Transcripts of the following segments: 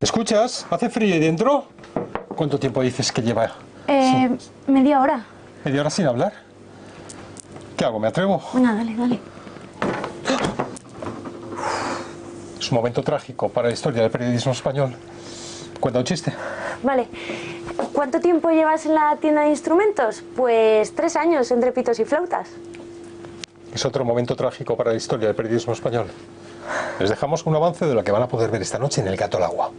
¿Escuchas? ¿Hace frío ahí dentro? ¿Cuánto tiempo dices que lleva? Media hora. ¿Media hora sin hablar? ¿Qué hago? ¿Me atrevo? Venga, dale, dale. Es un momento trágico para la historia del periodismo español. Cuenta un chiste. Vale. ¿Cuánto tiempo llevas en la tienda de instrumentos? Pues 3 años entre pitos y flautas. Es otro momento trágico para la historia del periodismo español. Les dejamos un avance de lo que van a poder ver esta noche en El Gato al Agua.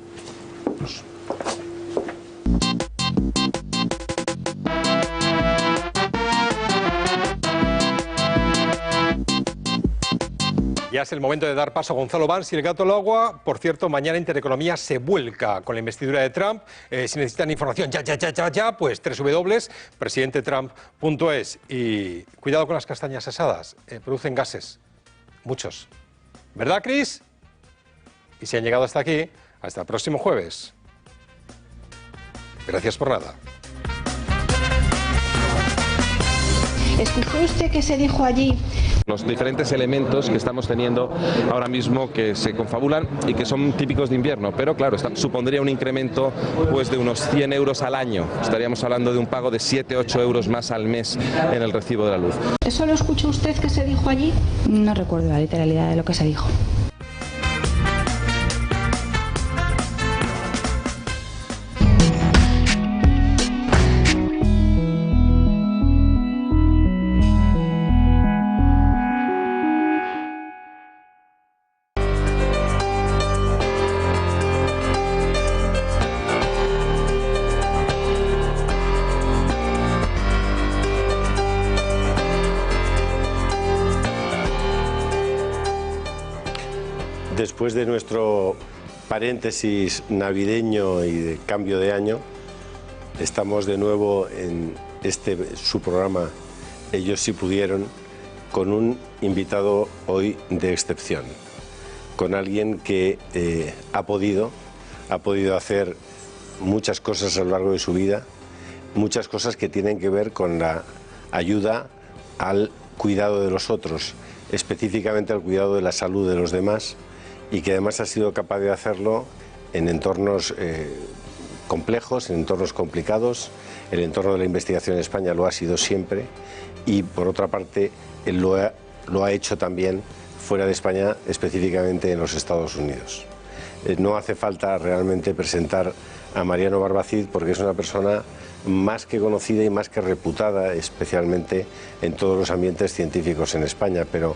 Ya es el momento de dar paso a Gonzalo Bans y El Gato al Agua. Por cierto, mañana Intereconomía se vuelca con la investidura de Trump. Si necesitan información ya, pues www.presidentetrump.es. Y cuidado con las castañas asadas, producen gases, muchos. ¿Verdad, Cris? Y si han llegado hasta aquí, hasta el próximo jueves. Gracias por nada. ¿Escuchó usted qué se dijo allí? Los diferentes elementos que estamos teniendo ahora mismo que se confabulan y que son típicos de invierno, pero claro, supondría un incremento pues de unos 100 euros al año. Estaríamos hablando de un pago de 7-8 euros más al mes en el recibo de la luz. ¿Eso lo escuchó usted que se dijo allí? No recuerdo la literalidad de lo que se dijo. Después de nuestro paréntesis navideño y de cambio de año, estamos de nuevo en su programa Ellos sí pudieron, con un invitado hoy de excepción, con alguien que ha podido hacer muchas cosas a lo largo de su vida, muchas cosas que tienen que ver con la ayuda al cuidado de los otros, específicamente al cuidado de la salud de los demás, y que además ha sido capaz de hacerlo en entornos complejos, en entornos complicados. El entorno de la investigación en España lo ha sido siempre, y por otra parte él lo ha hecho también fuera de España, específicamente en los Estados Unidos. No hace falta realmente presentar a Mariano Barbacid, porque es una persona más que conocida y más que reputada, especialmente en todos los ambientes científicos en España, pero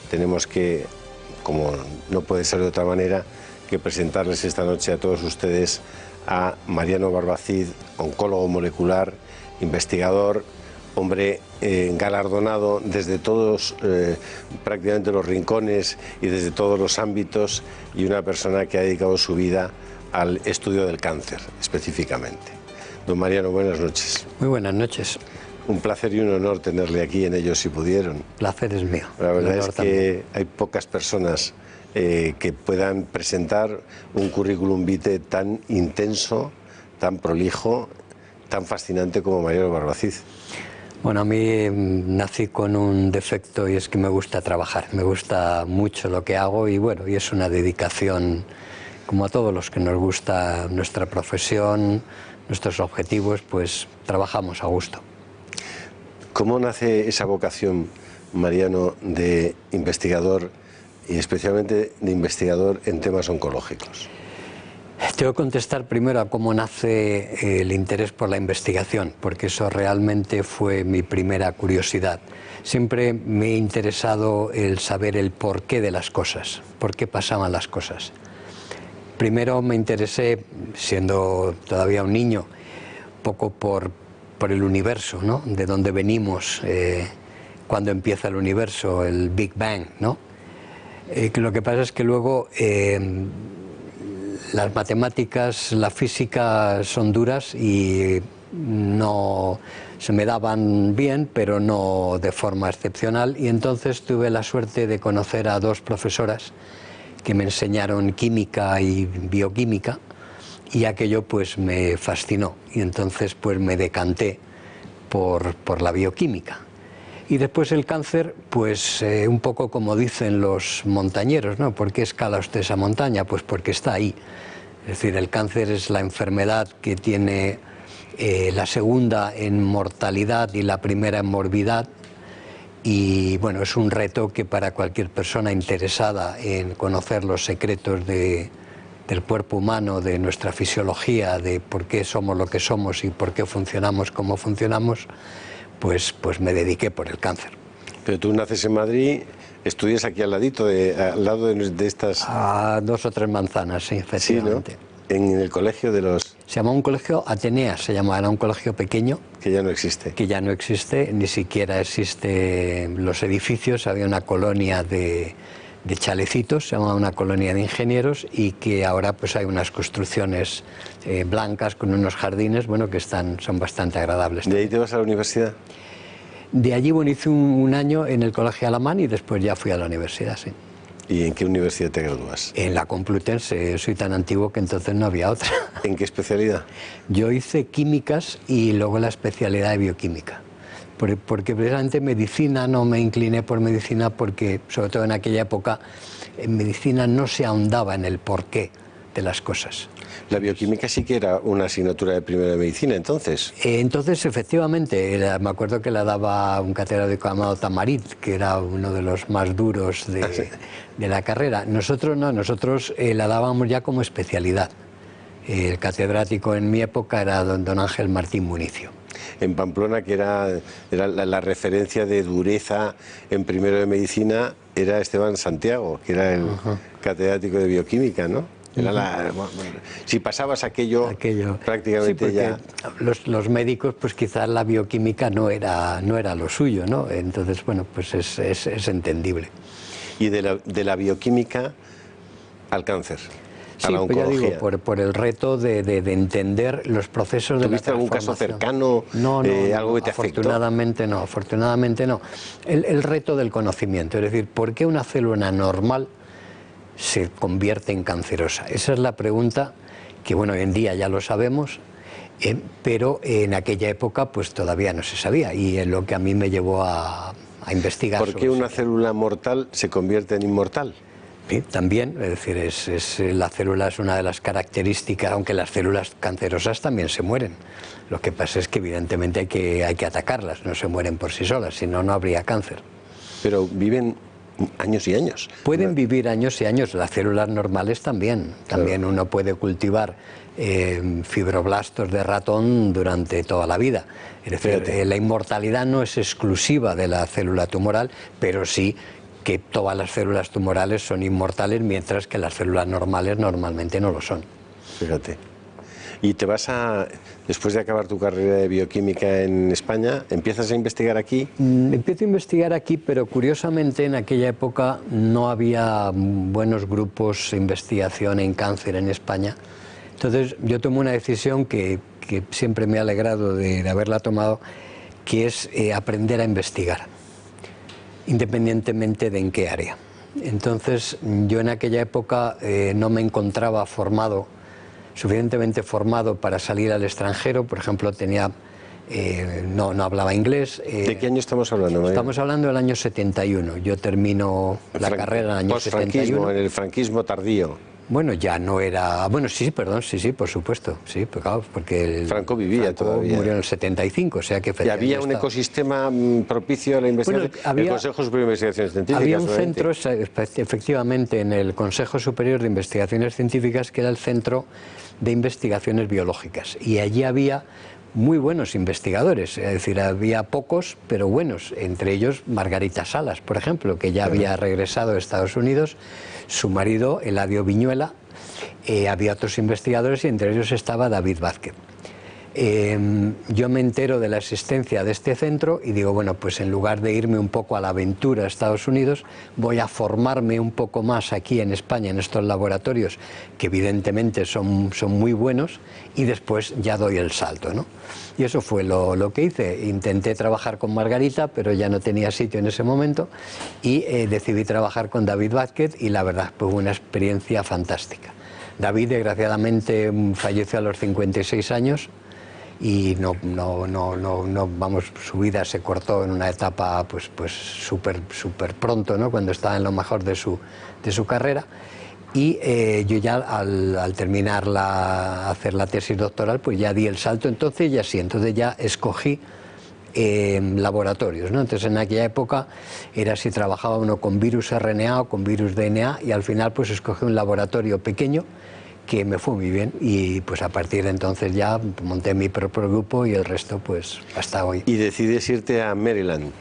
tenemos que, como no puede ser de otra manera, que presentarles esta noche a todos ustedes a Mariano Barbacid, oncólogo molecular, investigador, hombre galardonado desde todos prácticamente los rincones y desde todos los ámbitos, y una persona que ha dedicado su vida al estudio del cáncer específicamente. Don Mariano, buenas noches. Muy buenas noches. Un placer y un honor tenerle aquí en Ellos si pudieron. Placer es mío. La verdad es que hay pocas personas que puedan presentar un currículum vitae tan intenso, tan prolijo, tan fascinante como Mariano Barbacid. Bueno, a mí nací con un defecto, y es que me gusta trabajar. Me gusta mucho lo que hago, y bueno, y es una dedicación, como a todos los que nos gusta nuestra profesión, nuestros objetivos, pues trabajamos a gusto. ¿Cómo nace esa vocación, Mariano, de investigador, y especialmente de investigador en temas oncológicos? Tengo que contestar primero a cómo nace el interés por la investigación, porque eso realmente fue mi primera curiosidad. Siempre me ha interesado el saber el porqué de las cosas, por qué pasaban las cosas. Primero me interesé, siendo todavía un niño, poco por el universo, ¿no? De dónde venimos, cuando empieza el universo, el Big Bang, ¿no? Lo que pasa es que luego las matemáticas, la física son duras y no se me daban bien, pero no de forma excepcional, y entonces tuve la suerte de conocer a dos profesoras que me enseñaron química y bioquímica, y aquello pues me fascinó, y entonces pues me decanté por la bioquímica. Y después el cáncer, pues un poco como dicen los montañeros, ¿no? ¿Por qué escala usted esa montaña? Pues porque está ahí. Es decir, el cáncer es la enfermedad que tiene la segunda en mortalidad y la primera en morbidad. Y bueno, es un reto que para cualquier persona interesada en conocer los secretos del cuerpo humano, de nuestra fisiología, de por qué somos lo que somos y por qué funcionamos como funcionamos, pues me dediqué por el cáncer. Pero tú naces en Madrid, estudias aquí al ladito, al lado de estas... A 2 o 3 manzanas, sí, efectivamente. Sí, ¿no? En el colegio de los... Se llamaba un colegio Atenea, se llamaba, era un colegio pequeño. Que ya no existe. Que ya no existe, ni siquiera existe los edificios, había una colonia de chalecitos, se llamaba una colonia de ingenieros, y que ahora pues hay unas construcciones blancas con unos jardines, bueno, que son bastante agradables. ¿De ahí te vas a la universidad? De allí, bueno, hice un año en el Colegio Alamán y después ya fui a la universidad, sí. ¿Y en qué universidad te gradúas? En la Complutense, soy tan antiguo que entonces no había otra. ¿En qué especialidad? Yo hice químicas y luego la especialidad de bioquímica. Porque precisamente medicina, no me incliné por medicina porque, sobre todo en aquella época, en medicina no se ahondaba en el porqué de las cosas. La bioquímica sí que era una asignatura de primero de medicina, entonces. Entonces, efectivamente, me acuerdo que la daba un catedrático llamado Tamarit, que era uno de los más duros de la carrera. Nosotros no, nosotros la dábamos ya como especialidad. El catedrático en mi época era don Ángel Martín Municio. En Pamplona, que era la referencia de dureza en primero de medicina, era Esteban Santiago, que era el catedrático de bioquímica, ¿no? Era si pasabas aquello prácticamente sí, ya... Los médicos, pues quizás la bioquímica no era lo suyo, ¿no? Entonces, bueno, pues es entendible. Y de la bioquímica al cáncer, a la oncología. Pues ya digo, por el reto de entender los procesos de la transformación. ¿Tuviste algún caso cercano, no, algo que te afectó? Afortunadamente no. El reto del conocimiento, es decir, ¿por qué una célula normal se convierte en cancerosa? Esa es la pregunta que, bueno, hoy en día ya lo sabemos, pero en aquella época pues todavía no se sabía, y es lo que a mí me llevó a investigar. ¿Por qué una célula mortal se convierte en inmortal? Sí, también, es decir, la célula es una de las características, aunque las células cancerosas también se mueren. Lo que pasa es que evidentemente hay que atacarlas, no se mueren por sí solas, si no, no habría cáncer. Pero viven años y años. Pueden vivir años y años, las células normales también. También claro. Uno puede cultivar fibroblastos de ratón durante toda la vida. Es decir, la inmortalidad no es exclusiva de la célula tumoral, pero sí que todas las células tumorales son inmortales, mientras que las células normales normalmente no lo son. Fíjate. ¿Y te vas después de acabar tu carrera de bioquímica en España, empiezas a investigar aquí? Empiezo a investigar aquí, pero curiosamente en aquella época no había buenos grupos de investigación en cáncer en España. Entonces yo tomé una decisión que siempre me ha alegrado de haberla tomado, que es aprender a investigar, independientemente de en qué área. Entonces yo en aquella época no me encontraba suficientemente formado para salir al extranjero. Por ejemplo, no hablaba inglés. ¿De qué año estamos hablando, María? Estamos hablando del año 71. Yo termino la carrera en el año 71. En el franquismo tardío. Bueno, ya no era... Bueno, sí, perdón, sí, por supuesto. Sí, pues claro, porque Franco vivía todavía. Murió en el 75, o sea que... ¿Y había un ecosistema propicio a la investigación? Bueno, el Consejo Superior de Investigaciones Científicas. Había un centro, efectivamente, en el Consejo Superior de Investigaciones Científicas, que era el Centro de Investigaciones Biológicas. Y allí había muy buenos investigadores, es decir, había pocos, pero buenos. Entre ellos Margarita Salas, por ejemplo, que ya había regresado a Estados Unidos. Su marido, Eladio Viñuela, había otros investigadores y entre ellos estaba David Vázquez. Yo me entero de la existencia de este centro y digo, bueno, pues en lugar de irme un poco a la aventura a Estados Unidos, voy a formarme un poco más aquí en España, en estos laboratorios, que evidentemente son muy buenos, y después ya doy el salto, ¿no? Y eso fue lo que hice. Intenté trabajar con Margarita, pero ya no tenía sitio en ese momento, y decidí trabajar con David Vázquez, y la verdad fue una experiencia fantástica. David, desgraciadamente, falleció a los 56 años, y vamos, su vida se cortó en una etapa pues súper pronto, ¿no? Cuando estaba en lo mejor de su carrera, Y yo ya al terminar hacer la tesis doctoral, pues ya di el salto, entonces ya escogí laboratorios, ¿no? Entonces en aquella época era si trabajaba uno con virus RNA o con virus DNA, y al final pues escogí un laboratorio pequeño que me fue muy bien, y pues a partir de entonces ya monté mi propio grupo y el resto pues hasta hoy. Y decides irte a Maryland.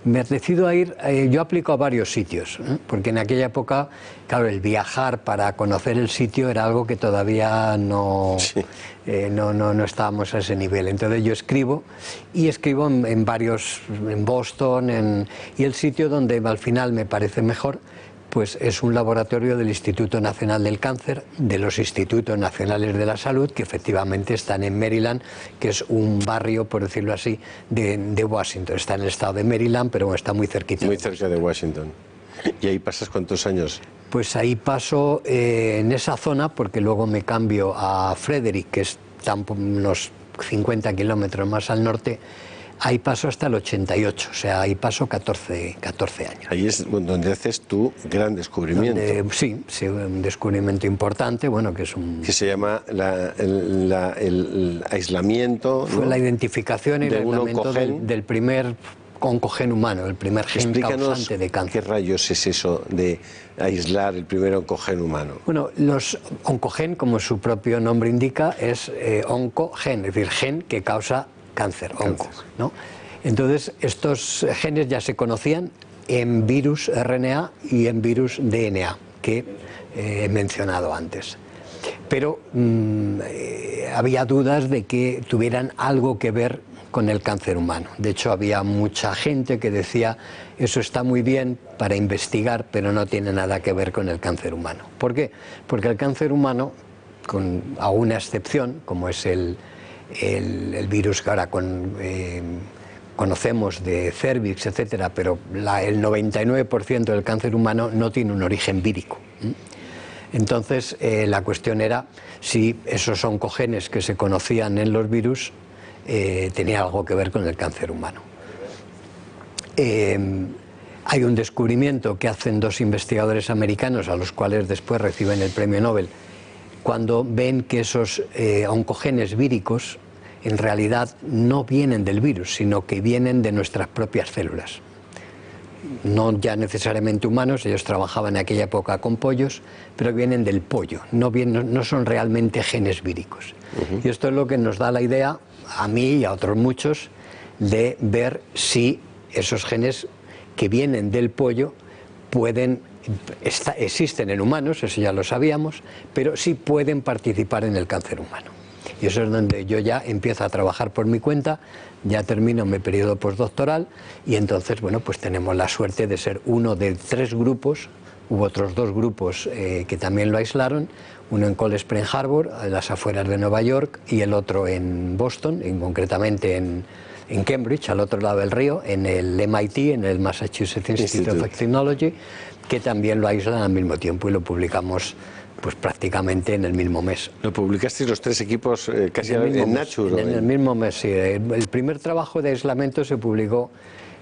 Me decido a ir, yo aplico a varios sitios, porque en aquella época, claro, el viajar para conocer el sitio era algo que todavía no estábamos a ese nivel. Entonces yo escribo en varios, en Boston, y el sitio donde al final me parece mejor, pues es un laboratorio del Instituto Nacional del Cáncer, de los Institutos Nacionales de la Salud, que efectivamente están en Maryland, que es un barrio, por decirlo así, de Washington. Está en el estado de Maryland, pero está muy cerquita. Muy cerca de Washington. ¿Y ahí pasas cuántos años? Pues ahí paso en esa zona, porque luego me cambio a Frederick, que está unos 50 kilómetros más al norte. Ahí paso hasta el 88, o sea, ahí paso 14 años. Ahí es donde haces tu gran descubrimiento. Sí, un descubrimiento importante, bueno, que es un... Que se llama el aislamiento... Fue, ¿no?, la identificación y el aislamiento del primer oncogen humano, el primer gen causante de cáncer. ¿Qué rayos es eso de aislar el primer oncogen humano? Bueno, los oncogen, como su propio nombre indica, es oncogen, es decir, gen que causa cáncer, onco, ¿no? Entonces, estos genes ya se conocían en virus RNA y en virus DNA, que he mencionado antes. Pero había dudas de que tuvieran algo que ver con el cáncer humano. De hecho, había mucha gente que decía, eso está muy bien para investigar, pero no tiene nada que ver con el cáncer humano. ¿Por qué? Porque el cáncer humano, con alguna excepción, como es el virus que ahora conocemos de Cervix, etcétera, pero el 99% del cáncer humano no tiene un origen vírico. Entonces, la cuestión era si esos oncogenes que se conocían en los virus tenían algo que ver con el cáncer humano. Hay un descubrimiento que hacen dos investigadores americanos, a los cuales después reciben el premio Nobel, cuando ven que esos oncogenes víricos en realidad no vienen del virus, sino que vienen de nuestras propias células. No ya necesariamente humanos, ellos trabajaban en aquella época con pollos, pero vienen del pollo, no son realmente genes víricos. Y esto es lo que nos da la idea, a mí y a otros muchos, de ver si esos genes que vienen del pollo existen en humanos, eso ya lo sabíamos, pero sí pueden participar en el cáncer humano. Y eso es donde yo ya empiezo a trabajar por mi cuenta, ya termino mi periodo postdoctoral, y entonces, bueno, pues tenemos la suerte de ser uno de 3 grupos. Hubo otros 2 grupos que también lo aislaron, uno en Cold Spring Harbor, a las afueras de Nueva York, y el otro en Boston, concretamente en Cambridge, al otro lado del río, en el MIT, en el Massachusetts Institute of Technology, que también lo aíslan al mismo tiempo, y lo publicamos pues prácticamente en el mismo mes. ¿Lo publicasteis los 3 equipos casi en Nature? En el mismo mes, sí. El primer trabajo de aislamiento se publicó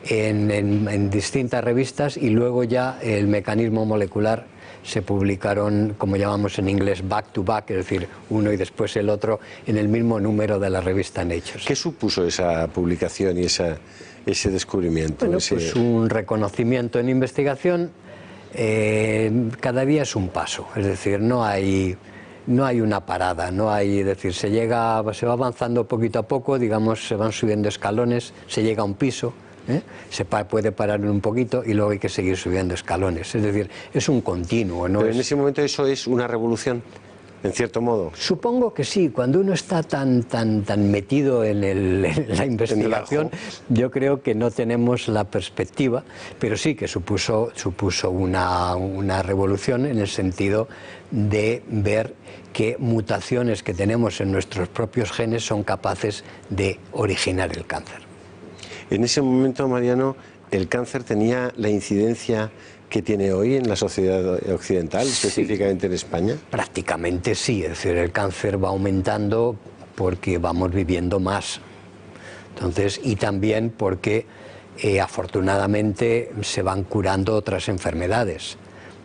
en distintas revistas, y luego ya el mecanismo molecular se publicaron, como llamamos en inglés, back to back, es decir, uno y después el otro, en el mismo número de la revista Nature. ¿Qué supuso esa publicación y ese descubrimiento? Bueno, pues un reconocimiento en investigación. Cada día es un paso, es decir, no hay una parada, es decir, se va avanzando poquito a poco, digamos, se van subiendo escalones, se llega a un piso, se puede parar un poquito y luego hay que seguir subiendo escalones, es decir, es un continuo. Pero en ese momento eso es una revolución, en cierto modo. Supongo que sí, cuando uno está tan metido en la investigación, yo creo que no tenemos la perspectiva, pero sí que supuso una revolución en el sentido de ver qué mutaciones que tenemos en nuestros propios genes son capaces de originar el cáncer. En ese momento, Mariano, ¿el cáncer tenía la incidencia que tiene hoy en la sociedad occidental, específicamente en España? Prácticamente sí, es decir, el cáncer va aumentando porque vamos viviendo más. Entonces, y también porque afortunadamente se van curando otras enfermedades.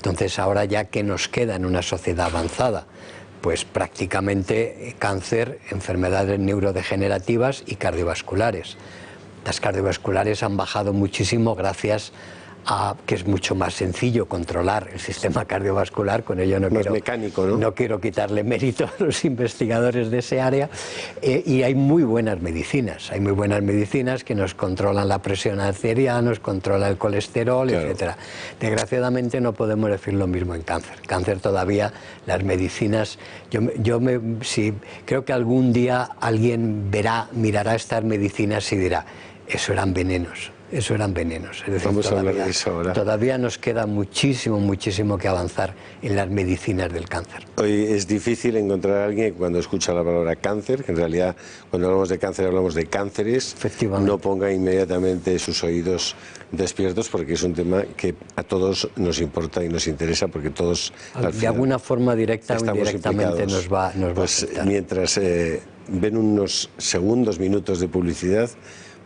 Entonces ahora ya que nos queda en una sociedad avanzada, pues prácticamente cáncer, enfermedades neurodegenerativas y cardiovasculares. Las cardiovasculares han bajado muchísimo gracias a que es mucho más sencillo controlar el sistema cardiovascular. Con ello no quiero quitarle mérito a los investigadores de ese área, y hay muy buenas medicinas que nos controlan la presión arterial, nos controla el colesterol, etcétera. Desgraciadamente no podemos decir lo mismo en cáncer. Cáncer todavía las medicinas, creo que algún día alguien mirará estas medicinas y dirá, eso eran venenos. Es decir, vamos a hablar de eso ahora. Todavía nos queda muchísimo que avanzar en las medicinas del cáncer. Hoy es difícil encontrar a alguien que cuando escucha la palabra cáncer, que en realidad cuando hablamos de cáncer hablamos de cánceres, no ponga inmediatamente sus oídos despiertos, porque es un tema que a todos nos importa y nos interesa, porque todos de alguna forma directa o indirectamente nos va a afectar. Mientras ven unos minutos de publicidad,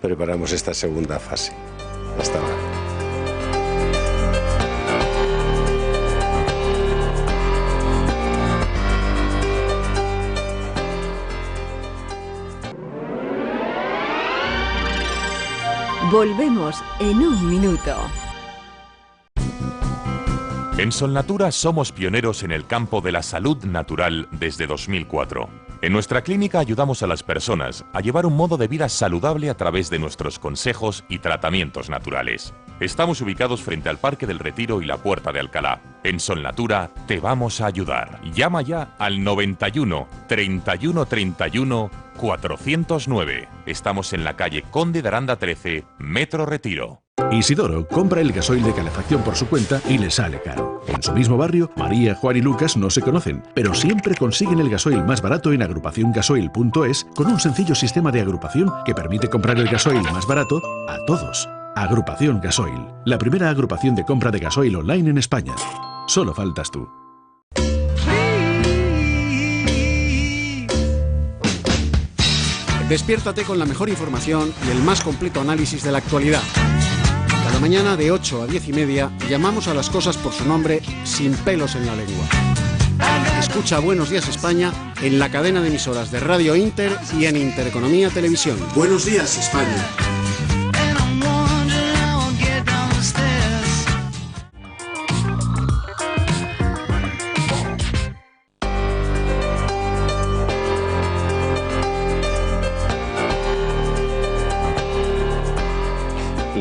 preparamos esta segunda fase. Hasta ahora. Volvemos en un minuto. En Solnatura somos pioneros en el campo de la salud natural desde 2004. En nuestra clínica ayudamos a las personas a llevar un modo de vida saludable a través de nuestros consejos y tratamientos naturales. Estamos ubicados frente al Parque del Retiro y la Puerta de Alcalá. En Solnatura te vamos a ayudar. Llama ya al 91 31 31 409. Estamos en la calle Conde de Aranda 13, Metro Retiro. Isidoro compra el gasoil de calefacción por su cuenta y le sale caro. En su mismo barrio, María, Juan y Lucas no se conocen, pero siempre consiguen el gasoil más barato en agrupaciongasoil.es con un sencillo sistema de agrupación que permite comprar el gasoil más barato a todos. Agrupación Gasoil, la primera agrupación de compra de gasoil online en España. Solo faltas tú. Despiértate con la mejor información y el más completo análisis de la actualidad. Cada mañana de 8 a 10 y media llamamos a las cosas por su nombre sin pelos en la lengua. Escucha Buenos Días España en la cadena de emisoras de Radio Inter y en Intereconomía Televisión. Buenos Días España.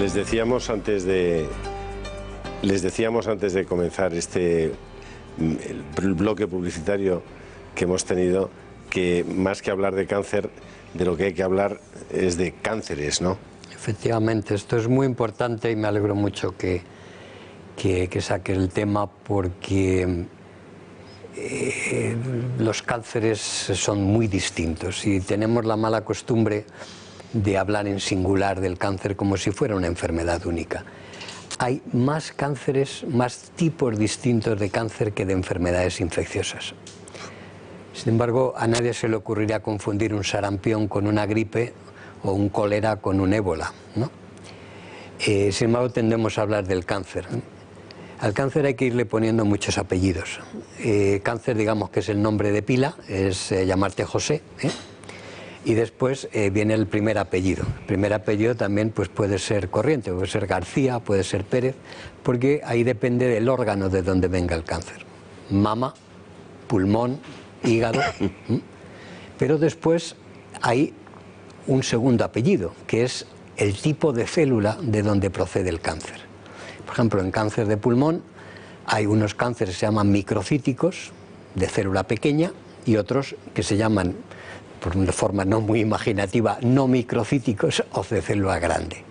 Les decíamos antes de comenzar el bloque publicitario que hemos tenido, que más que hablar de cáncer, de lo que hay que hablar es de cánceres, ¿no? Efectivamente, esto es muy importante y me alegro mucho que saque el tema, porque los cánceres son muy distintos y tenemos la mala costumbre de hablar en singular del cáncer como si fuera una enfermedad única. Hay más cánceres, más tipos distintos de cáncer que de enfermedades infecciosas. Sin embargo, a nadie se le ocurriría confundir un sarampión con una gripe o un cólera con un ébola, ¿no? Sin embargo, tendemos a hablar del cáncer. Al cáncer hay que irle poniendo muchos apellidos. Cáncer, digamos que es el nombre de pila, es llamarte José, y después viene el primer apellido. El primer apellido también pues, puede ser corriente, puede ser García, puede ser Pérez, porque ahí depende del órgano de donde venga el cáncer. Mama, pulmón, hígado. Pero después hay un segundo apellido, que es el tipo de célula de donde procede el cáncer. Por ejemplo, en cáncer de pulmón hay unos cánceres que se llaman microcíticos, de célula pequeña, y otros que se llaman, por una forma no muy imaginativa, no microcíticos o de célula grande.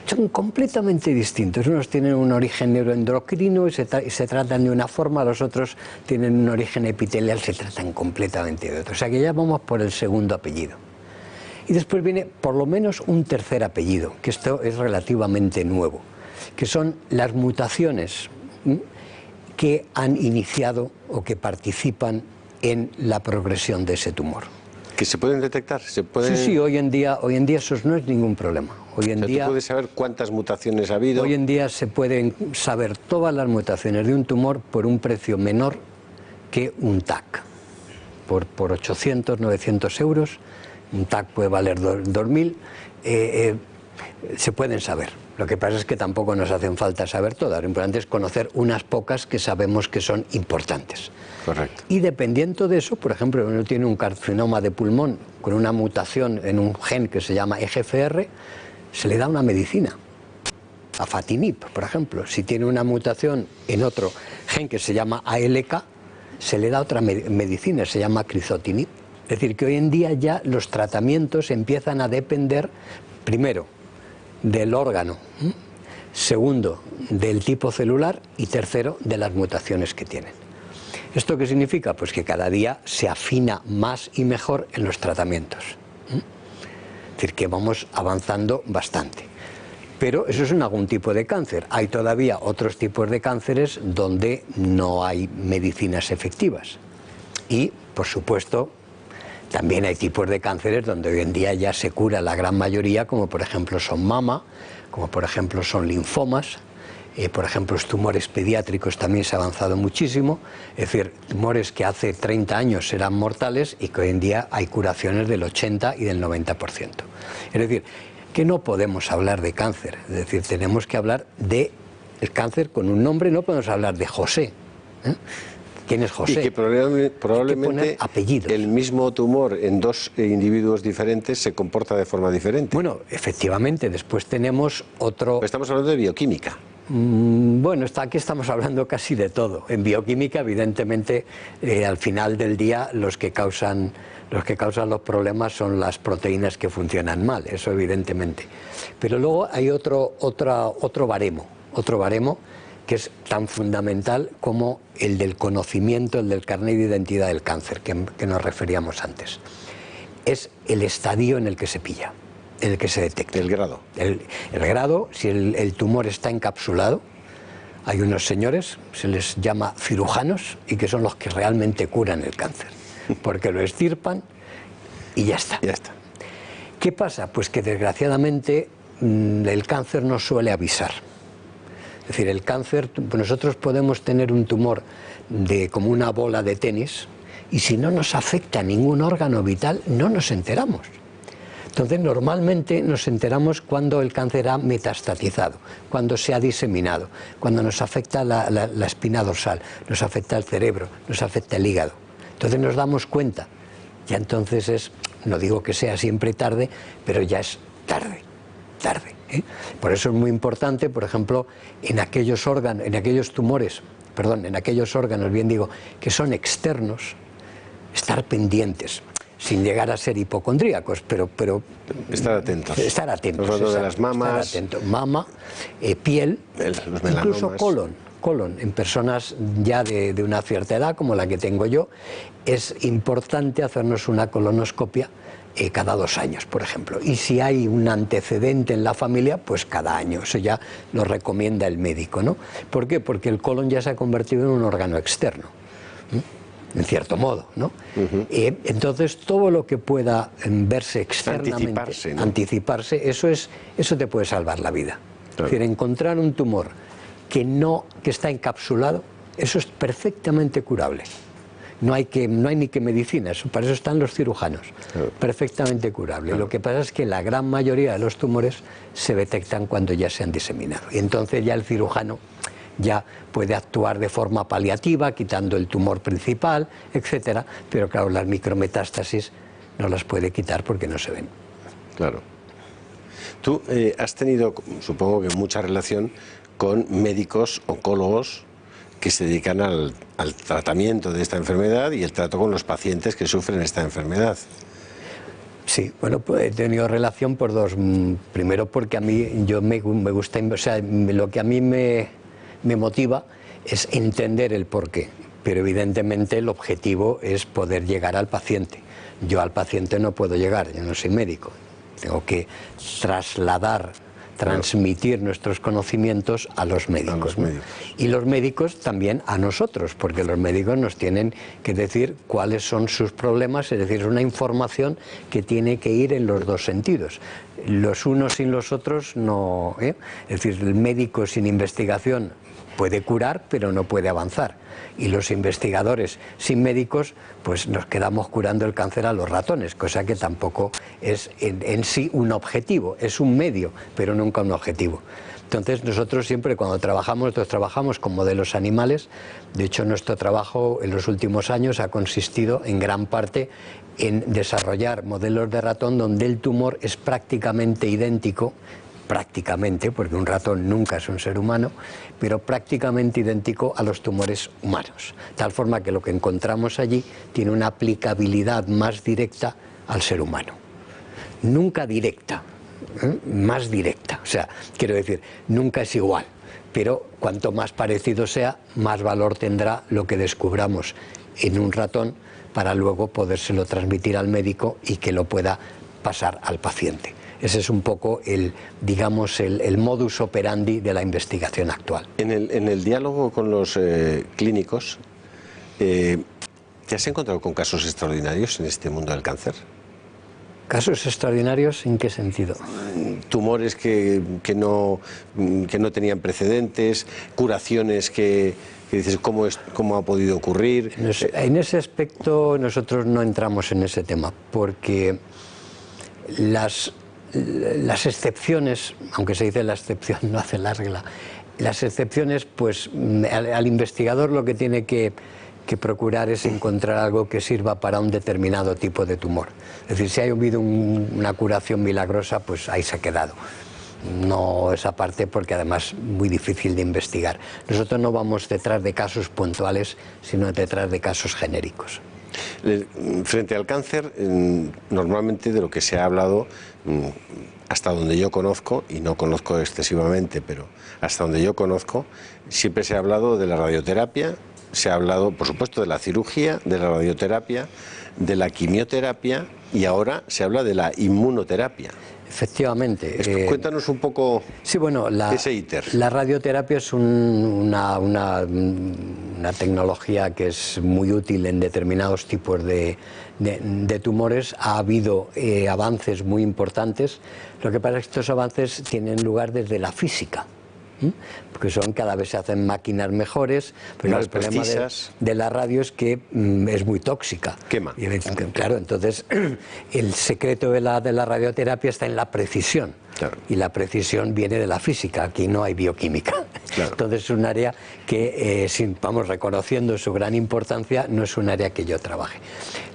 Son completamente distintos. Unos tienen un origen neuroendocrino y se tratan de una forma, los otros tienen un origen epitelial, se tratan completamente de otro. O sea que ya vamos por el segundo apellido. Y después viene por lo menos un tercer apellido, que esto es relativamente nuevo, que son las mutaciones que han iniciado o que participan en la progresión de ese tumor. ¿Que se pueden detectar? ¿Se pueden... Sí, hoy en día eso no es ningún problema. Hoy en día, ¿tú puedes saber cuántas mutaciones ha habido? Hoy en día se pueden saber todas las mutaciones de un tumor por un precio menor que un TAC. Por 800, 900 euros, un TAC puede valer 2.000, se pueden saber. Lo que pasa es que tampoco nos hacen falta saber todas. Lo importante es conocer unas pocas que sabemos que son importantes. Correcto. Y dependiendo de eso, por ejemplo, uno tiene un carcinoma de pulmón con una mutación en un gen que se llama EGFR, se le da una medicina, afatinib, por ejemplo. Si tiene una mutación en otro gen que se llama ALK, se le da otra medicina, se llama crizotinib. Es decir, que hoy en día ya los tratamientos empiezan a depender, primero, del órgano, segundo, del tipo celular y tercero, de las mutaciones que tienen. ¿Esto qué significa? Pues que cada día se afina más y mejor en los tratamientos. Es decir, que vamos avanzando bastante. Pero eso es en algún tipo de cáncer. Hay todavía otros tipos de cánceres donde no hay medicinas efectivas. Y, por supuesto, también hay tipos de cánceres donde hoy en día ya se cura la gran mayoría, como por ejemplo son mama, como por ejemplo son linfomas, por ejemplo los tumores pediátricos también se ha avanzado muchísimo, es decir, tumores que hace 30 años eran mortales y que hoy en día hay curaciones del 80 y del 90%. Es decir, que no podemos hablar de cáncer, es decir, tenemos que hablar de el cáncer con un nombre, no podemos hablar de José. ¿Quién es José? Y que probablemente el mismo tumor en dos individuos diferentes se comporta de forma diferente. Bueno, efectivamente, después tenemos otro... Estamos hablando de bioquímica. Bueno, aquí estamos hablando casi de todo. En bioquímica, evidentemente, al final del día los que causan los problemas son las proteínas que funcionan mal, eso evidentemente. Pero luego hay otro baremo que es tan fundamental como el del conocimiento, el del carnet de identidad del cáncer, que nos referíamos antes. Es el estadio en el que se pilla, en el que se detecta. El grado. El grado, si el tumor está encapsulado, hay unos señores, se les llama cirujanos, y que son los que realmente curan el cáncer, porque lo extirpan y ya está. Ya está. ¿Qué pasa? Pues que desgraciadamente el cáncer no suele avisar. Es decir, el cáncer, nosotros podemos tener un tumor como una bola de tenis y si no nos afecta ningún órgano vital, no nos enteramos. Entonces, normalmente nos enteramos cuando el cáncer ha metastatizado, cuando se ha diseminado, cuando nos afecta la espina dorsal, nos afecta el cerebro, nos afecta el hígado. Entonces nos damos cuenta. Ya entonces no digo que sea siempre tarde, pero ya es tarde. Por eso es muy importante, por ejemplo, en aquellos órganos, en aquellos órganos, bien digo, que son externos, estar pendientes, sin llegar a ser hipocondríacos, pero estar atentos. Estar atentos. Hablando de las mamas, estar atentos. Mama, piel, incluso colon. En personas ya de una cierta edad, como la que tengo yo, es importante hacernos una colonoscopia cada 2 años, por ejemplo. Y si hay un antecedente en la familia, pues cada año. Eso ya lo recomienda el médico, ¿no? ¿Por qué? Porque el colon ya se ha convertido en un órgano externo, en cierto modo, ¿no? Entonces, todo lo que pueda verse externamente, anticiparse, eso te puede salvar la vida. Claro. Es decir, encontrar un tumor que está encapsulado, eso es perfectamente curable. No hay ni que medicinas, para eso están los cirujanos, perfectamente curable. Lo que pasa es que la gran mayoría de los tumores se detectan cuando ya se han diseminado. Y entonces ya el cirujano ya puede actuar de forma paliativa, quitando el tumor principal, etcétera. Pero claro, las micrometástasis no las puede quitar porque no se ven. Claro. Tú has tenido, supongo que mucha relación con médicos, oncólogos, que se dedican al tratamiento de esta enfermedad y el trato con los pacientes que sufren esta enfermedad. Sí, bueno, pues he tenido relación por dos. Primero porque a mí me gusta, o sea, lo que a mí me motiva es entender el porqué, pero evidentemente el objetivo es poder llegar al paciente. Yo al paciente no puedo llegar, yo no soy médico, tengo que trasladar transmitir nuestros conocimientos a los médicos, ¿no? Y los médicos también a nosotros, porque los médicos nos tienen que decir cuáles son sus problemas, es decir, es una información que tiene que ir en los dos sentidos. Los unos sin los otros no, ¿eh? Es decir, el médico sin investigación puede curar, pero no puede avanzar. Y los investigadores sin médicos, pues nos quedamos curando el cáncer a los ratones, cosa que tampoco es en sí un objetivo, es un medio, pero nunca un objetivo. Entonces nosotros siempre cuando trabajamos con modelos animales. De hecho, nuestro trabajo en los últimos años ha consistido en gran parte en desarrollar modelos de ratón donde el tumor es prácticamente idéntico, porque un ratón nunca es un ser humano, pero prácticamente idéntico a los tumores humanos. Tal forma que lo que encontramos allí tiene una aplicabilidad más directa al ser humano. Nunca directa, más directa. O sea, quiero decir, nunca es igual, pero cuanto más parecido sea, más valor tendrá lo que descubramos en un ratón para luego podérselo transmitir al médico y que lo pueda pasar al paciente. Ese es un poco el modus operandi de la investigación actual. En el diálogo con los clínicos, ¿te has encontrado con casos extraordinarios en este mundo del cáncer? ¿Casos extraordinarios en qué sentido? Tumores que no tenían precedentes, curaciones que dices, ¿cómo ha podido ocurrir? En ese aspecto nosotros no entramos en ese tema, porque las excepciones, aunque se dice la excepción no hace la regla, las excepciones, pues al investigador lo que tiene que procurar es encontrar algo que sirva para un determinado tipo de tumor. Es decir, si ha habido una curación milagrosa, pues ahí se ha quedado. No esa parte, porque además es muy difícil de investigar. Nosotros no vamos detrás de casos puntuales, sino detrás de casos genéricos. Frente al cáncer, normalmente de lo que se ha hablado, hasta donde yo conozco, y no conozco excesivamente, pero hasta donde yo conozco, siempre se ha hablado de la radioterapia, se ha hablado, por supuesto, de la cirugía, de la radioterapia, de la quimioterapia, y ahora se habla de la inmunoterapia. Efectivamente. Cuéntanos un poco ese íter. La radioterapia es una tecnología que es muy útil en determinados tipos de tumores. Ha habido avances muy importantes. Lo que pasa es que estos avances tienen lugar desde la física, porque cada vez se hacen máquinas mejores, pero el problema de la radio es que es muy tóxica. Quema. Y, claro, entonces el secreto de la radioterapia está en la precisión. Claro. Y la precisión viene de la física, aquí no hay bioquímica. Claro. Entonces es un área que, vamos reconociendo su gran importancia, no es un área que yo trabaje.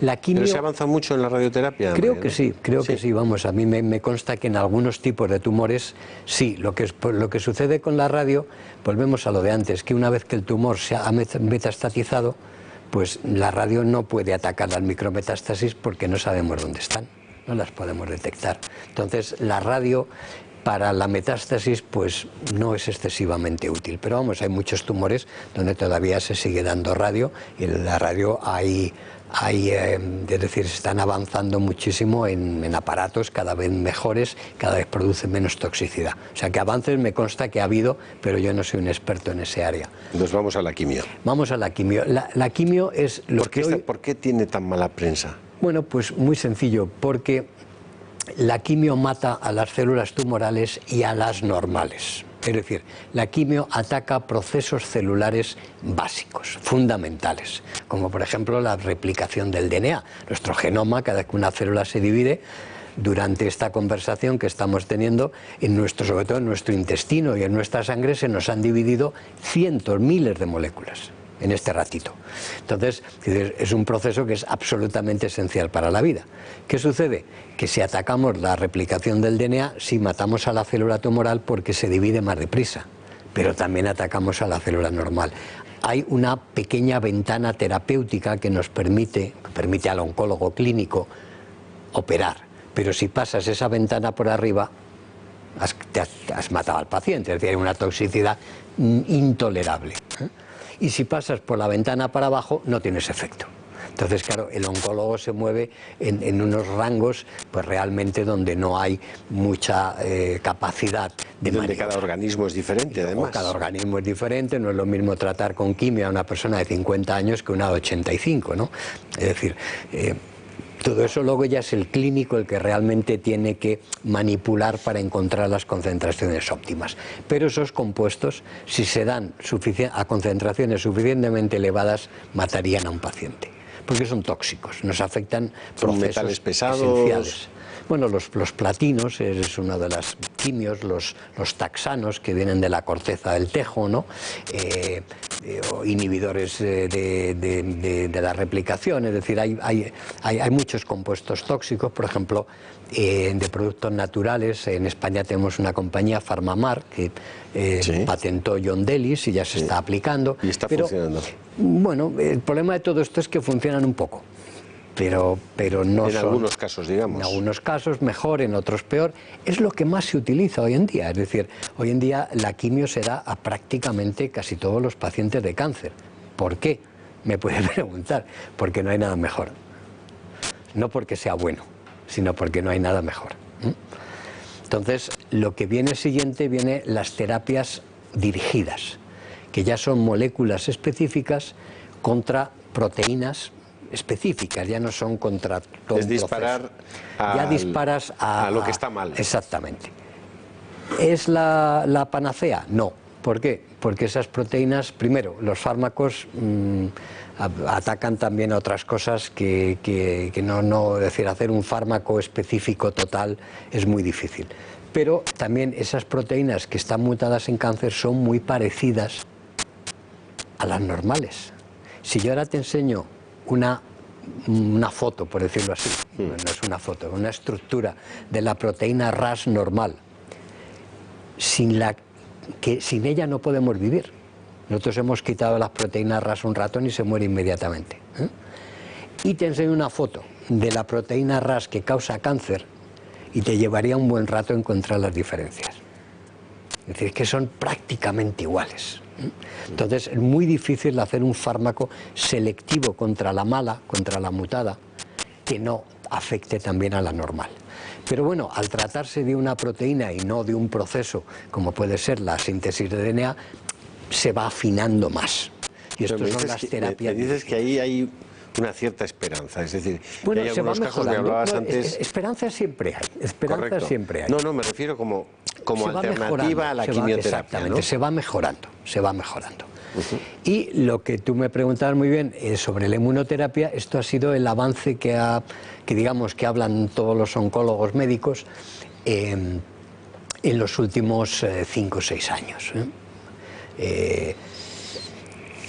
La quimio, ¿pero se avanza mucho en la radioterapia? Creo que sí, que sí, vamos, a mí me consta que en algunos tipos de tumores sí. Lo que sucede con la radio, volvemos a lo de antes, que una vez que el tumor se ha metastatizado, pues la radio no puede atacar al micrometástasis porque no sabemos dónde están. No las podemos detectar. Entonces, la radio para la metástasis pues no es excesivamente útil. Pero vamos, hay muchos tumores donde todavía se sigue dando radio, y en la radio es decir, se están avanzando muchísimo en aparatos cada vez mejores, cada vez producen menos toxicidad. O sea que avances me consta que ha habido, pero yo no soy un experto en ese área. Entonces vamos a la quimio. Vamos a la quimio. La quimio es lo que hoy... ¿Por qué tiene tan mala prensa? Bueno, pues muy sencillo, porque la quimio mata a las células tumorales y a las normales. Es decir, la quimio ataca procesos celulares básicos, fundamentales, como por ejemplo la replicación del DNA. Nuestro genoma, cada vez que una célula se divide, durante esta conversación que estamos teniendo, sobre todo en nuestro intestino y en nuestra sangre, se nos han dividido cientos, miles de moléculas en este ratito. Entonces, es un proceso que es absolutamente esencial para la vida. ¿Qué sucede? Que si atacamos la replicación del DNA, sí matamos a la célula tumoral porque se divide más deprisa, pero también atacamos a la célula normal. Hay una pequeña ventana terapéutica que nos permite al oncólogo clínico operar, pero si pasas esa ventana por arriba, has matado al paciente, es decir, hay una toxicidad intolerable. Y si pasas por la ventana para abajo, no tienes efecto. Entonces, claro, el oncólogo se mueve en unos rangos pues realmente donde no hay mucha capacidad donde cada organismo es diferente, además. Cada organismo es diferente, no es lo mismo tratar con quimio a una persona de 50 años que una de 85, ¿no? Es decir, todo eso luego ya es el clínico el que realmente tiene que manipular para encontrar las concentraciones óptimas. Pero esos compuestos, si se dan a concentraciones suficientemente elevadas, matarían a un paciente, porque son tóxicos, nos afectan procesos metales pesados. Esenciales. Bueno, los platinos es una de las quimios, los taxanos que vienen de la corteza del tejo, ¿no? O inhibidores de la replicación, es decir, hay muchos compuestos tóxicos, por ejemplo, de productos naturales. En España tenemos una compañía, Farmamar, que patentó John Delis y ya se está aplicando. Y está funcionando. Bueno, el problema de todo esto es que funcionan un poco. Pero no en algunos casos, digamos. En algunos casos mejor, en otros peor. Es lo que más se utiliza hoy en día. Es decir, hoy en día la quimio se da a prácticamente casi todos los pacientes de cáncer. ¿Por qué? Me puede preguntar. Porque no hay nada mejor. No porque sea bueno, sino porque no hay nada mejor. Entonces, lo que viene siguiente viene las terapias dirigidas, que ya son moléculas específicas contra proteínas específicas, ya no son contra todo es disparar ya disparas a lo que está mal. Exactamente. ¿Es la panacea? No. ¿Por qué? Porque esas proteínas, primero, los fármacos atacan también a otras cosas que no, es decir, hacer un fármaco específico total es muy difícil. Pero también esas proteínas que están mutadas en cáncer son muy parecidas a las normales. Si yo ahora te enseño una foto, por decirlo así, no es una foto, una estructura de la proteína RAS normal, sin ella no podemos vivir. Nosotros hemos quitado las proteínas RAS a un ratón y se muere inmediatamente. Y te enseño una foto de la proteína RAS que causa cáncer y te llevaría un buen rato encontrar las diferencias. Es decir, que son prácticamente iguales. Entonces es muy difícil hacer un fármaco selectivo contra la mala, contra la mutada, que no afecte también a la normal. Pero bueno, al tratarse de una proteína y no de un proceso como puede ser la síntesis de DNA, se va afinando más. Y esto son las terapias. Me dices que ahí hay una cierta esperanza, es decir, bueno, hay algunos casos, me hablabas antes... Esperanza siempre hay, esperanza Correcto. Siempre hay. No, me refiero como alternativa a la quimioterapia. Exactamente, ¿no? Se va mejorando, se va mejorando. Y lo que tú me preguntabas muy bien sobre la inmunoterapia, esto ha sido el avance que digamos que hablan todos los oncólogos médicos en los últimos 5 o 6 años.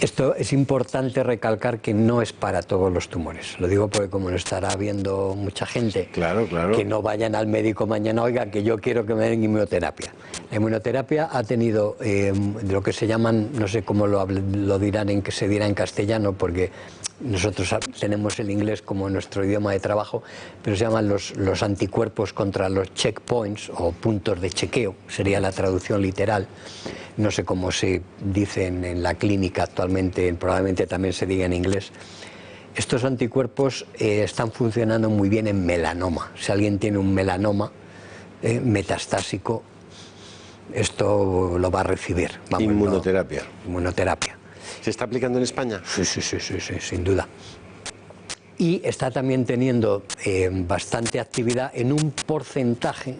Esto es importante recalcar que no es para todos los tumores. Lo digo porque como lo estará viendo mucha gente, claro. Que no vayan al médico mañana, oiga, que yo quiero que me den inmunoterapia. La inmunoterapia ha tenido lo que se llaman, no sé cómo lo dirán, que se dirá en castellano, porque nosotros tenemos el inglés como nuestro idioma de trabajo, pero se llaman los anticuerpos contra los checkpoints o puntos de chequeo, sería la traducción literal. No sé cómo se dice en la clínica actualmente, probablemente también se diga en inglés. Estos anticuerpos están funcionando muy bien en melanoma. Si alguien tiene un melanoma metastásico, esto lo va a recibir. Vamos, inmunoterapia. Inmunoterapia. ¿Se está aplicando en España? Sí, sin duda. Y está también teniendo bastante actividad en un porcentaje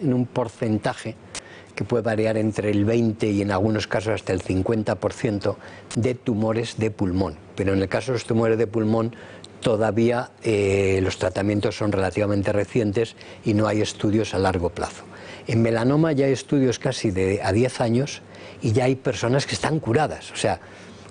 que puede variar entre el 20 y en algunos casos hasta el 50% de tumores de pulmón. Pero en el caso de los tumores de pulmón todavía los tratamientos son relativamente recientes y no hay estudios a largo plazo. En melanoma ya hay estudios casi a 10 años y ya hay personas que están curadas, o sea,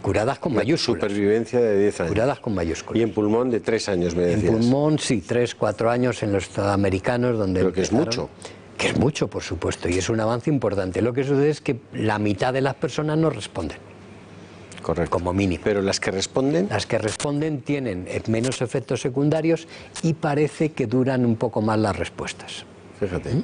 curadas con mayúsculas. Supervivencia de 10 años. Curadas con mayúsculas. Y en pulmón de 3 años, me decías. En pulmón, sí, 3, 4 años en los sudamericanos, donde Pero que es mucho. Que es mucho, por supuesto, y es un avance importante. Lo que sucede es que la mitad de las personas no responden. Correcto. Como mínimo. Pero las que responden... Las que responden tienen menos efectos secundarios y parece que duran un poco más las respuestas. Fíjate.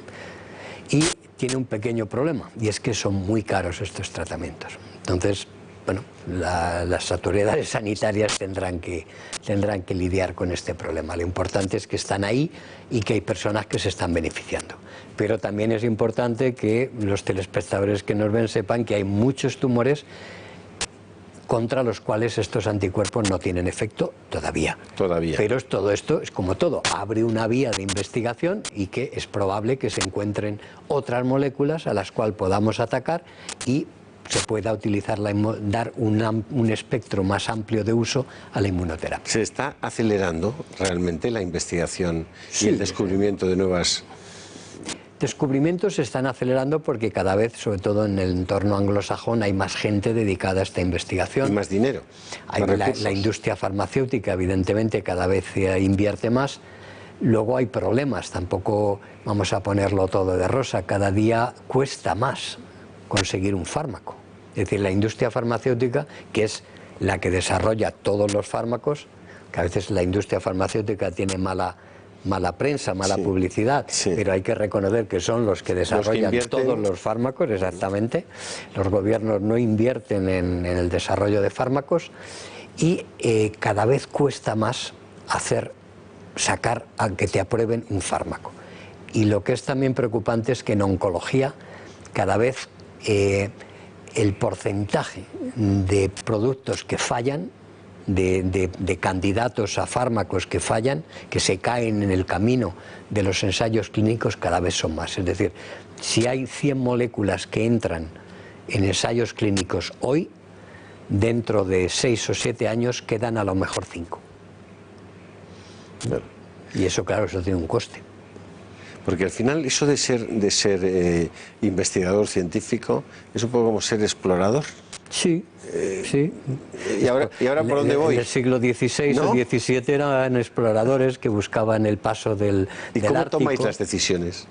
Y tiene un pequeño problema, y es que son muy caros estos tratamientos. Entonces, bueno, las autoridades sanitarias tendrán que lidiar con este problema. Lo importante es que están ahí y que hay personas que se están beneficiando. Pero también es importante que los telespectadores que nos ven sepan que hay muchos tumores contra los cuales estos anticuerpos no tienen efecto todavía. Pero todo esto es como todo, abre una vía de investigación y que es probable que se encuentren otras moléculas a las cuales podamos atacar y se pueda utilizar, dar un espectro más amplio de uso a la inmunoterapia. ¿Se está acelerando realmente la investigación y el descubrimiento de nuevas...? Descubrimientos se están acelerando porque cada vez, sobre todo en el entorno anglosajón, hay más gente dedicada a esta investigación. Y más dinero. La industria farmacéutica, evidentemente, cada vez invierte más. Luego hay problemas, tampoco vamos a ponerlo todo de rosa. Cada día cuesta más conseguir un fármaco. Es decir, la industria farmacéutica, que es la que desarrolla todos los fármacos, que a veces la industria farmacéutica tiene mala prensa, mala publicidad, pero hay que reconocer que son los que desarrollan todos los fármacos, exactamente. Los gobiernos no invierten en el desarrollo de fármacos y cada vez cuesta más sacar a que te aprueben un fármaco. Y lo que es también preocupante es que en oncología cada vez el porcentaje de productos que fallan, de candidatos a fármacos que fallan, que se caen en el camino de los ensayos clínicos, cada vez son más. Es decir, si hay 100 moléculas que entran en ensayos clínicos hoy, dentro de 6 o 7 años quedan a lo mejor 5. Y eso, claro, eso tiene un coste. Porque al final eso de ser investigador científico es un poco como ser explorador. Sí, sí. ¿Y ahora por dónde voy? En el siglo XVI o XVII eran exploradores que buscaban el paso del ¿Y cómo Ártico. tomáis las decisiones?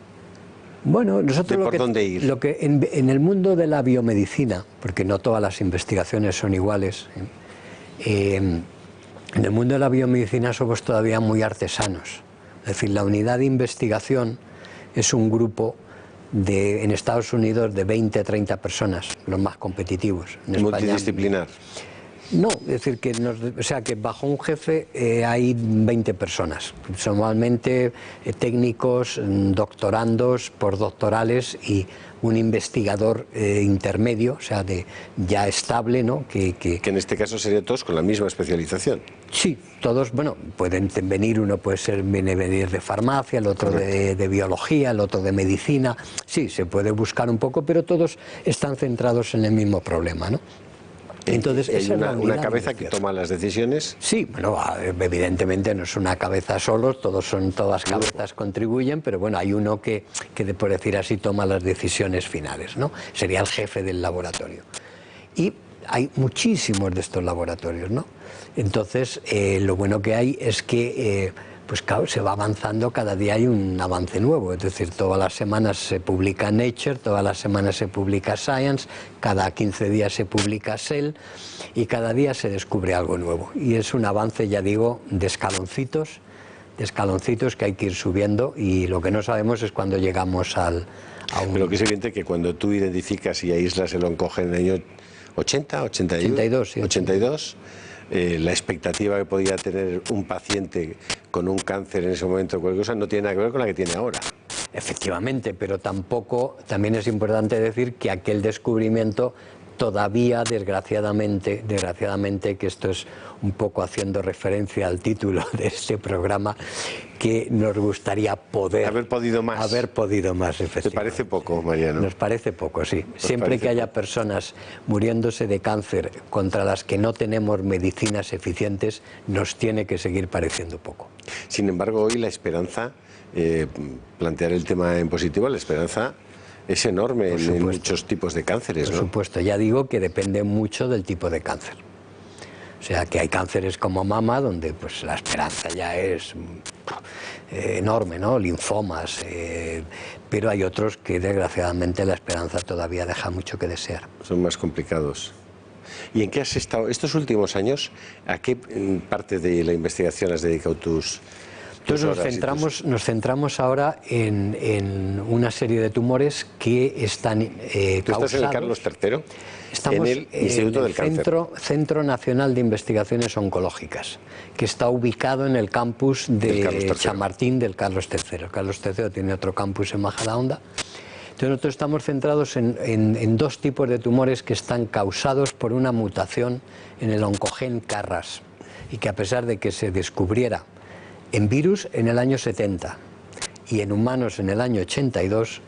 Bueno, nosotros ¿por dónde ir? lo que en el mundo de la biomedicina, porque no todas las investigaciones son iguales, en el mundo de la biomedicina somos todavía muy artesanos. Es decir, la unidad de investigación es un grupo en Estados Unidos de 20 a 30 personas, los más competitivos. En Multidisciplinar. No, es decir, que bajo un jefe hay 20 personas, normalmente técnicos, doctorandos, postdoctorales y un investigador intermedio, o sea, ya estable, ¿no? Que en este caso serían todos con la misma especialización. Sí, todos, bueno, pueden venir, uno puede venir de farmacia, el otro de biología, el otro de medicina, sí, se puede buscar un poco, pero todos están centrados en el mismo problema, ¿no? Entonces, ¿hay una cabeza que toma las decisiones? Sí, bueno, evidentemente no es una cabeza solo, todas cabezas contribuyen, pero bueno, hay uno que por decir así, toma las decisiones finales, ¿no? Sería el jefe del laboratorio. Y hay muchísimos de estos laboratorios, ¿no? Entonces, lo bueno que hay es que pues claro, se va avanzando, cada día hay un avance nuevo, es decir, todas las semanas se publica Nature, todas las semanas se publica Science, cada 15 días se publica Cell y cada día se descubre algo nuevo. Y es un avance, ya digo, de escaloncitos que hay que ir subiendo y lo que no sabemos es cuando llegamos a un... Pero que es evidente que cuando tú identificas y aíslas el oncogen en el año 80, 82, sí, 82, la expectativa que podía tener un paciente con un cáncer en ese momento, cualquier cosa, no tiene nada que ver con la que tiene ahora. Efectivamente, pero también es importante decir que aquel descubrimiento todavía, desgraciadamente, que esto es un poco haciendo referencia al título de este programa, que nos gustaría haber podido más, efectivamente. ¿Te parece poco, Mariano? Nos parece poco, sí. Siempre que haya personas muriéndose de cáncer contra las que no tenemos medicinas eficientes, nos tiene que seguir pareciendo poco. Sin embargo, hoy la esperanza, plantear el tema en positivo, la esperanza es enorme en muchos tipos de cánceres, ¿no? Por supuesto, ya digo que depende mucho del tipo de cáncer. O sea, que hay cánceres como mama, donde pues la esperanza ya es enorme, ¿no? Linfomas, pero hay otros que desgraciadamente la esperanza todavía deja mucho que desear. Son más complicados. ¿Y en qué has estado estos últimos años? ¿A qué parte de la investigación has dedicado tus Entonces nos centramos ahora en una serie de tumores que están causados... ¿Tú estás en el Carlos III? Estamos en el Instituto del Cáncer. Centro Nacional de Investigaciones Oncológicas, que está ubicado en el campus de Chamartín del Carlos III. El Carlos III tiene otro campus en Majadahonda. Entonces nosotros estamos centrados en dos tipos de tumores que están causados por una mutación en el oncogen KRAS, y que a pesar de que se descubriera en virus en el año 70 y en humanos en el año 82,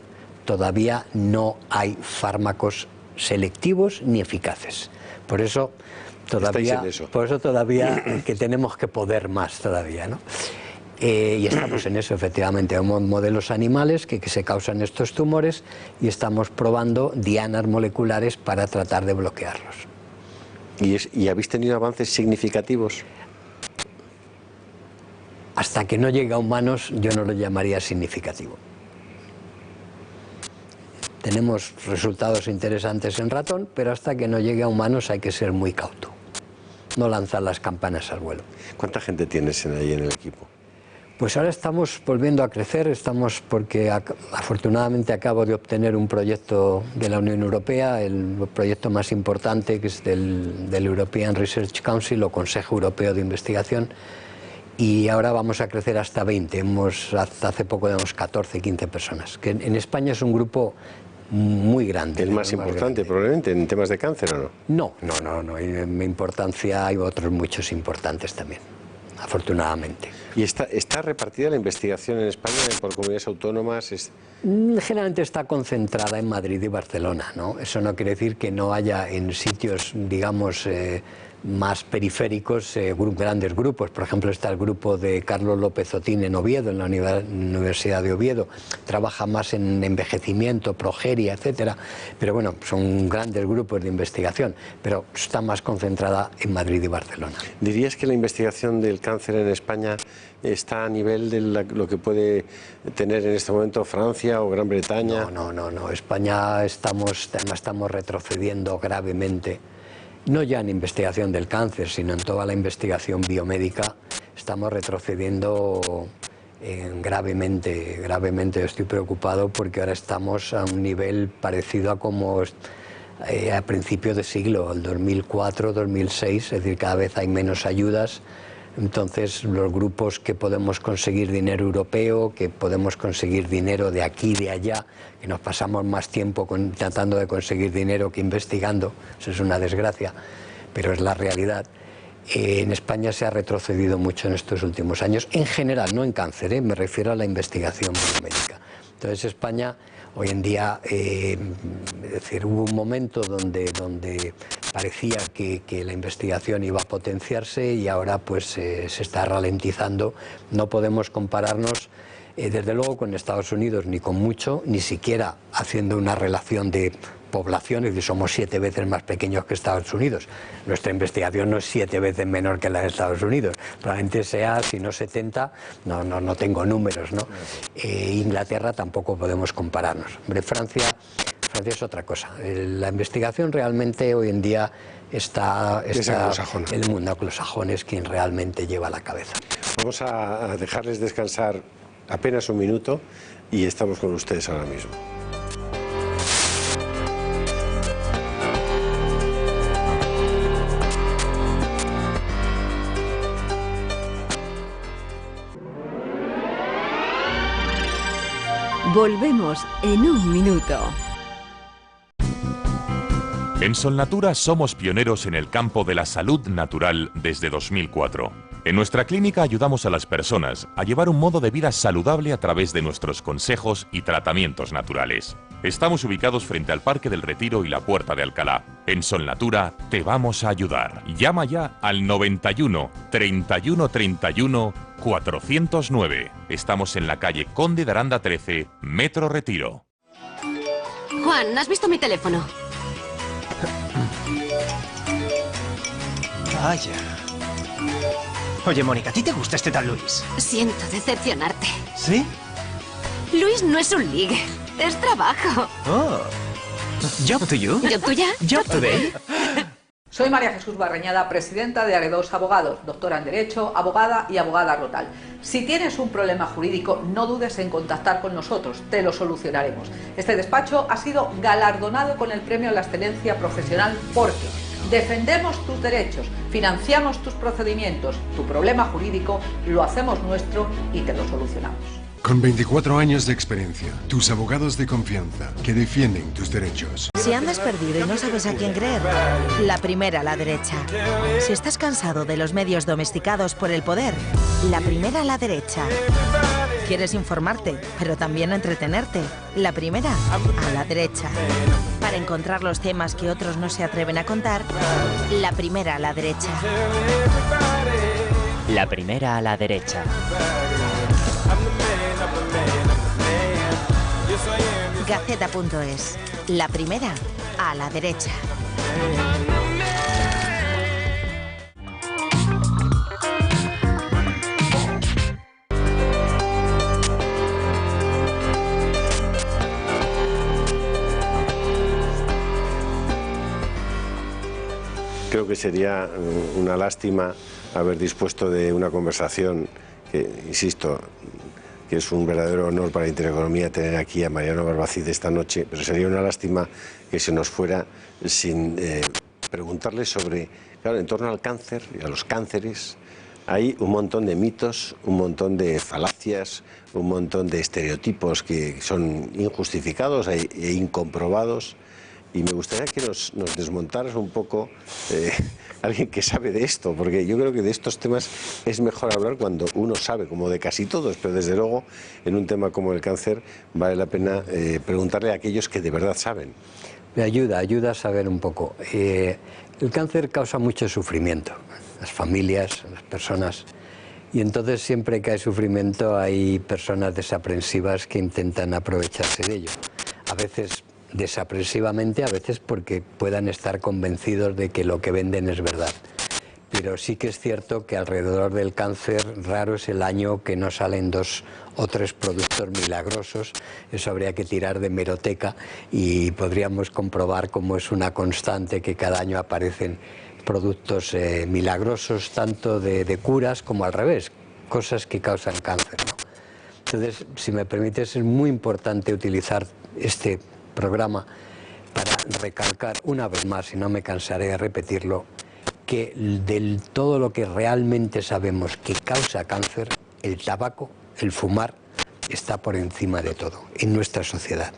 todavía no hay fármacos selectivos ni eficaces. Por eso todavía que tenemos que poder más todavía, ¿no? Y estamos en eso, efectivamente. Hay modelos animales que se causan estos tumores y estamos probando dianas moleculares para tratar de bloquearlos. ¿Y habéis tenido avances significativos? Hasta que no llegue a humanos, yo no lo llamaría significativo. Tenemos resultados interesantes en ratón, pero hasta que no llegue a humanos hay que ser muy cauto. No lanzar las campanas al vuelo. ¿Cuánta gente tienes ahí en el equipo? Pues ahora estamos volviendo a crecer, porque afortunadamente acabo de obtener un proyecto de la Unión Europea, el proyecto más importante, que es del European Research Council o Consejo Europeo de Investigación, y ahora vamos a crecer hasta 20. Hasta hace poco éramos 14, 15 personas, que en España es un grupo muy grande. ¿El más importante probablemente en temas de cáncer o no? No. En importancia hay otros muchos importantes también, afortunadamente. ¿Y está repartida la investigación en España por comunidades autónomas? Generalmente está concentrada en Madrid y Barcelona, ¿no? Eso no quiere decir que no haya en sitios, digamos, más periféricos, grandes grupos. Por ejemplo, está el grupo de Carlos López Otín en Oviedo, en la Universidad de Oviedo. Trabaja más en envejecimiento, progeria, etcétera. Pero bueno, son grandes grupos de investigación, pero está más concentrada en Madrid y Barcelona. ¿Dirías que la investigación del cáncer en España está a nivel de lo que puede tener en este momento Francia o Gran Bretaña? No. España estamos retrocediendo gravemente. No ya en investigación del cáncer, sino en toda la investigación biomédica, estamos retrocediendo gravemente. Estoy preocupado porque ahora estamos a un nivel parecido a como a principios de siglo, el 2004, 2006, es decir, cada vez hay menos ayudas. Entonces, los grupos que podemos conseguir dinero europeo, que podemos conseguir dinero de aquí y de allá, que nos pasamos más tiempo tratando de conseguir dinero que investigando, eso es una desgracia, pero es la realidad. En España se ha retrocedido mucho en estos últimos años, en general, no en cáncer, me refiero a la investigación biomédica. Entonces, España hoy en día, es decir, hubo un momento donde parecía que la investigación iba a potenciarse y ahora pues se está ralentizando. No podemos compararnos desde luego con Estados Unidos ni con mucho, ni siquiera haciendo una relación de poblaciones, y somos 7 veces más pequeños que Estados Unidos. Nuestra investigación no es 7 veces menor que la de Estados Unidos, probablemente sea, si no 70, no tengo números, ¿no? Inglaterra tampoco podemos compararnos. Hombre, Francia es otra cosa. La investigación realmente hoy en día está el mundo anglosajón es quien realmente lleva la cabeza. Vamos a dejarles descansar apenas un minuto y estamos con ustedes ahora mismo. Volvemos en un minuto. En Solnatura somos pioneros en el campo de la salud natural desde 2004. En nuestra clínica ayudamos a las personas a llevar un modo de vida saludable a través de nuestros consejos y tratamientos naturales. Estamos ubicados frente al Parque del Retiro y la Puerta de Alcalá. En Solnatura te vamos a ayudar. Llama ya al 91 31 31 409. Estamos en la calle Conde de Aranda 13, Metro Retiro. Juan, ¿has visto mi teléfono? Vaya. Oye, Mónica, ¿a ti te gusta este tal Luis? Siento decepcionarte. ¿Sí? Luis no es un ligue, es trabajo. Oh. Job to you. ¿Job tuya? Job today. Soy María Jesús Barreñada, presidenta de Aredos Abogados, doctora en Derecho, abogada y abogada Rotal. Si tienes un problema jurídico, no dudes en contactar con nosotros, te lo solucionaremos. Este despacho ha sido galardonado con el Premio a la Excelencia Profesional porque defendemos tus derechos, financiamos tus procedimientos, tu problema jurídico lo hacemos nuestro y te lo solucionamos. Con 24 años de experiencia, tus abogados de confianza que defienden tus derechos. Si andas perdido y no sabes a quién creer, la primera a la derecha. Si estás cansado de los medios domesticados por el poder, la primera a la derecha. ¿Quieres informarte, pero también entretenerte? La primera a la derecha. Para encontrar los temas que otros no se atreven a contar, la primera a la derecha. La primera a la derecha. Gaceta.es. La primera a la derecha. Creo que sería una lástima haber dispuesto de una conversación que, insisto, que es un verdadero honor para Intereconomía tener aquí a Mariano Barbacid esta noche, pero sería una lástima que se nos fuera sin preguntarle sobre, claro, en torno al cáncer y a los cánceres hay un montón de mitos, un montón de falacias, un montón de estereotipos que son injustificados e incomprobados. Y me gustaría que nos desmontaras un poco alguien que sabe de esto, porque yo creo que de estos temas es mejor hablar cuando uno sabe, como de casi todos, pero desde luego en un tema como el cáncer vale la pena preguntarle a aquellos que de verdad saben. Me ayuda a saber un poco. El cáncer causa mucho sufrimiento, las familias, las personas, y entonces siempre que hay sufrimiento hay personas desaprensivas que intentan aprovecharse de ello. A veces desaprensivamente, a veces porque puedan estar convencidos de que lo que venden es verdad. Pero sí que es cierto que alrededor del cáncer raro es el año que no salen 2 o 3 productos milagrosos. Eso habría que tirar de hemeroteca y podríamos comprobar cómo es una constante que cada año aparecen productos milagrosos, tanto de curas como al revés, cosas que causan cáncer, ¿no? Entonces, si me permites, es muy importante utilizar este programa para recalcar una vez más, y no me cansaré de repetirlo, que de todo lo que realmente sabemos que causa cáncer, el tabaco, el fumar, está por encima de todo en nuestra sociedad.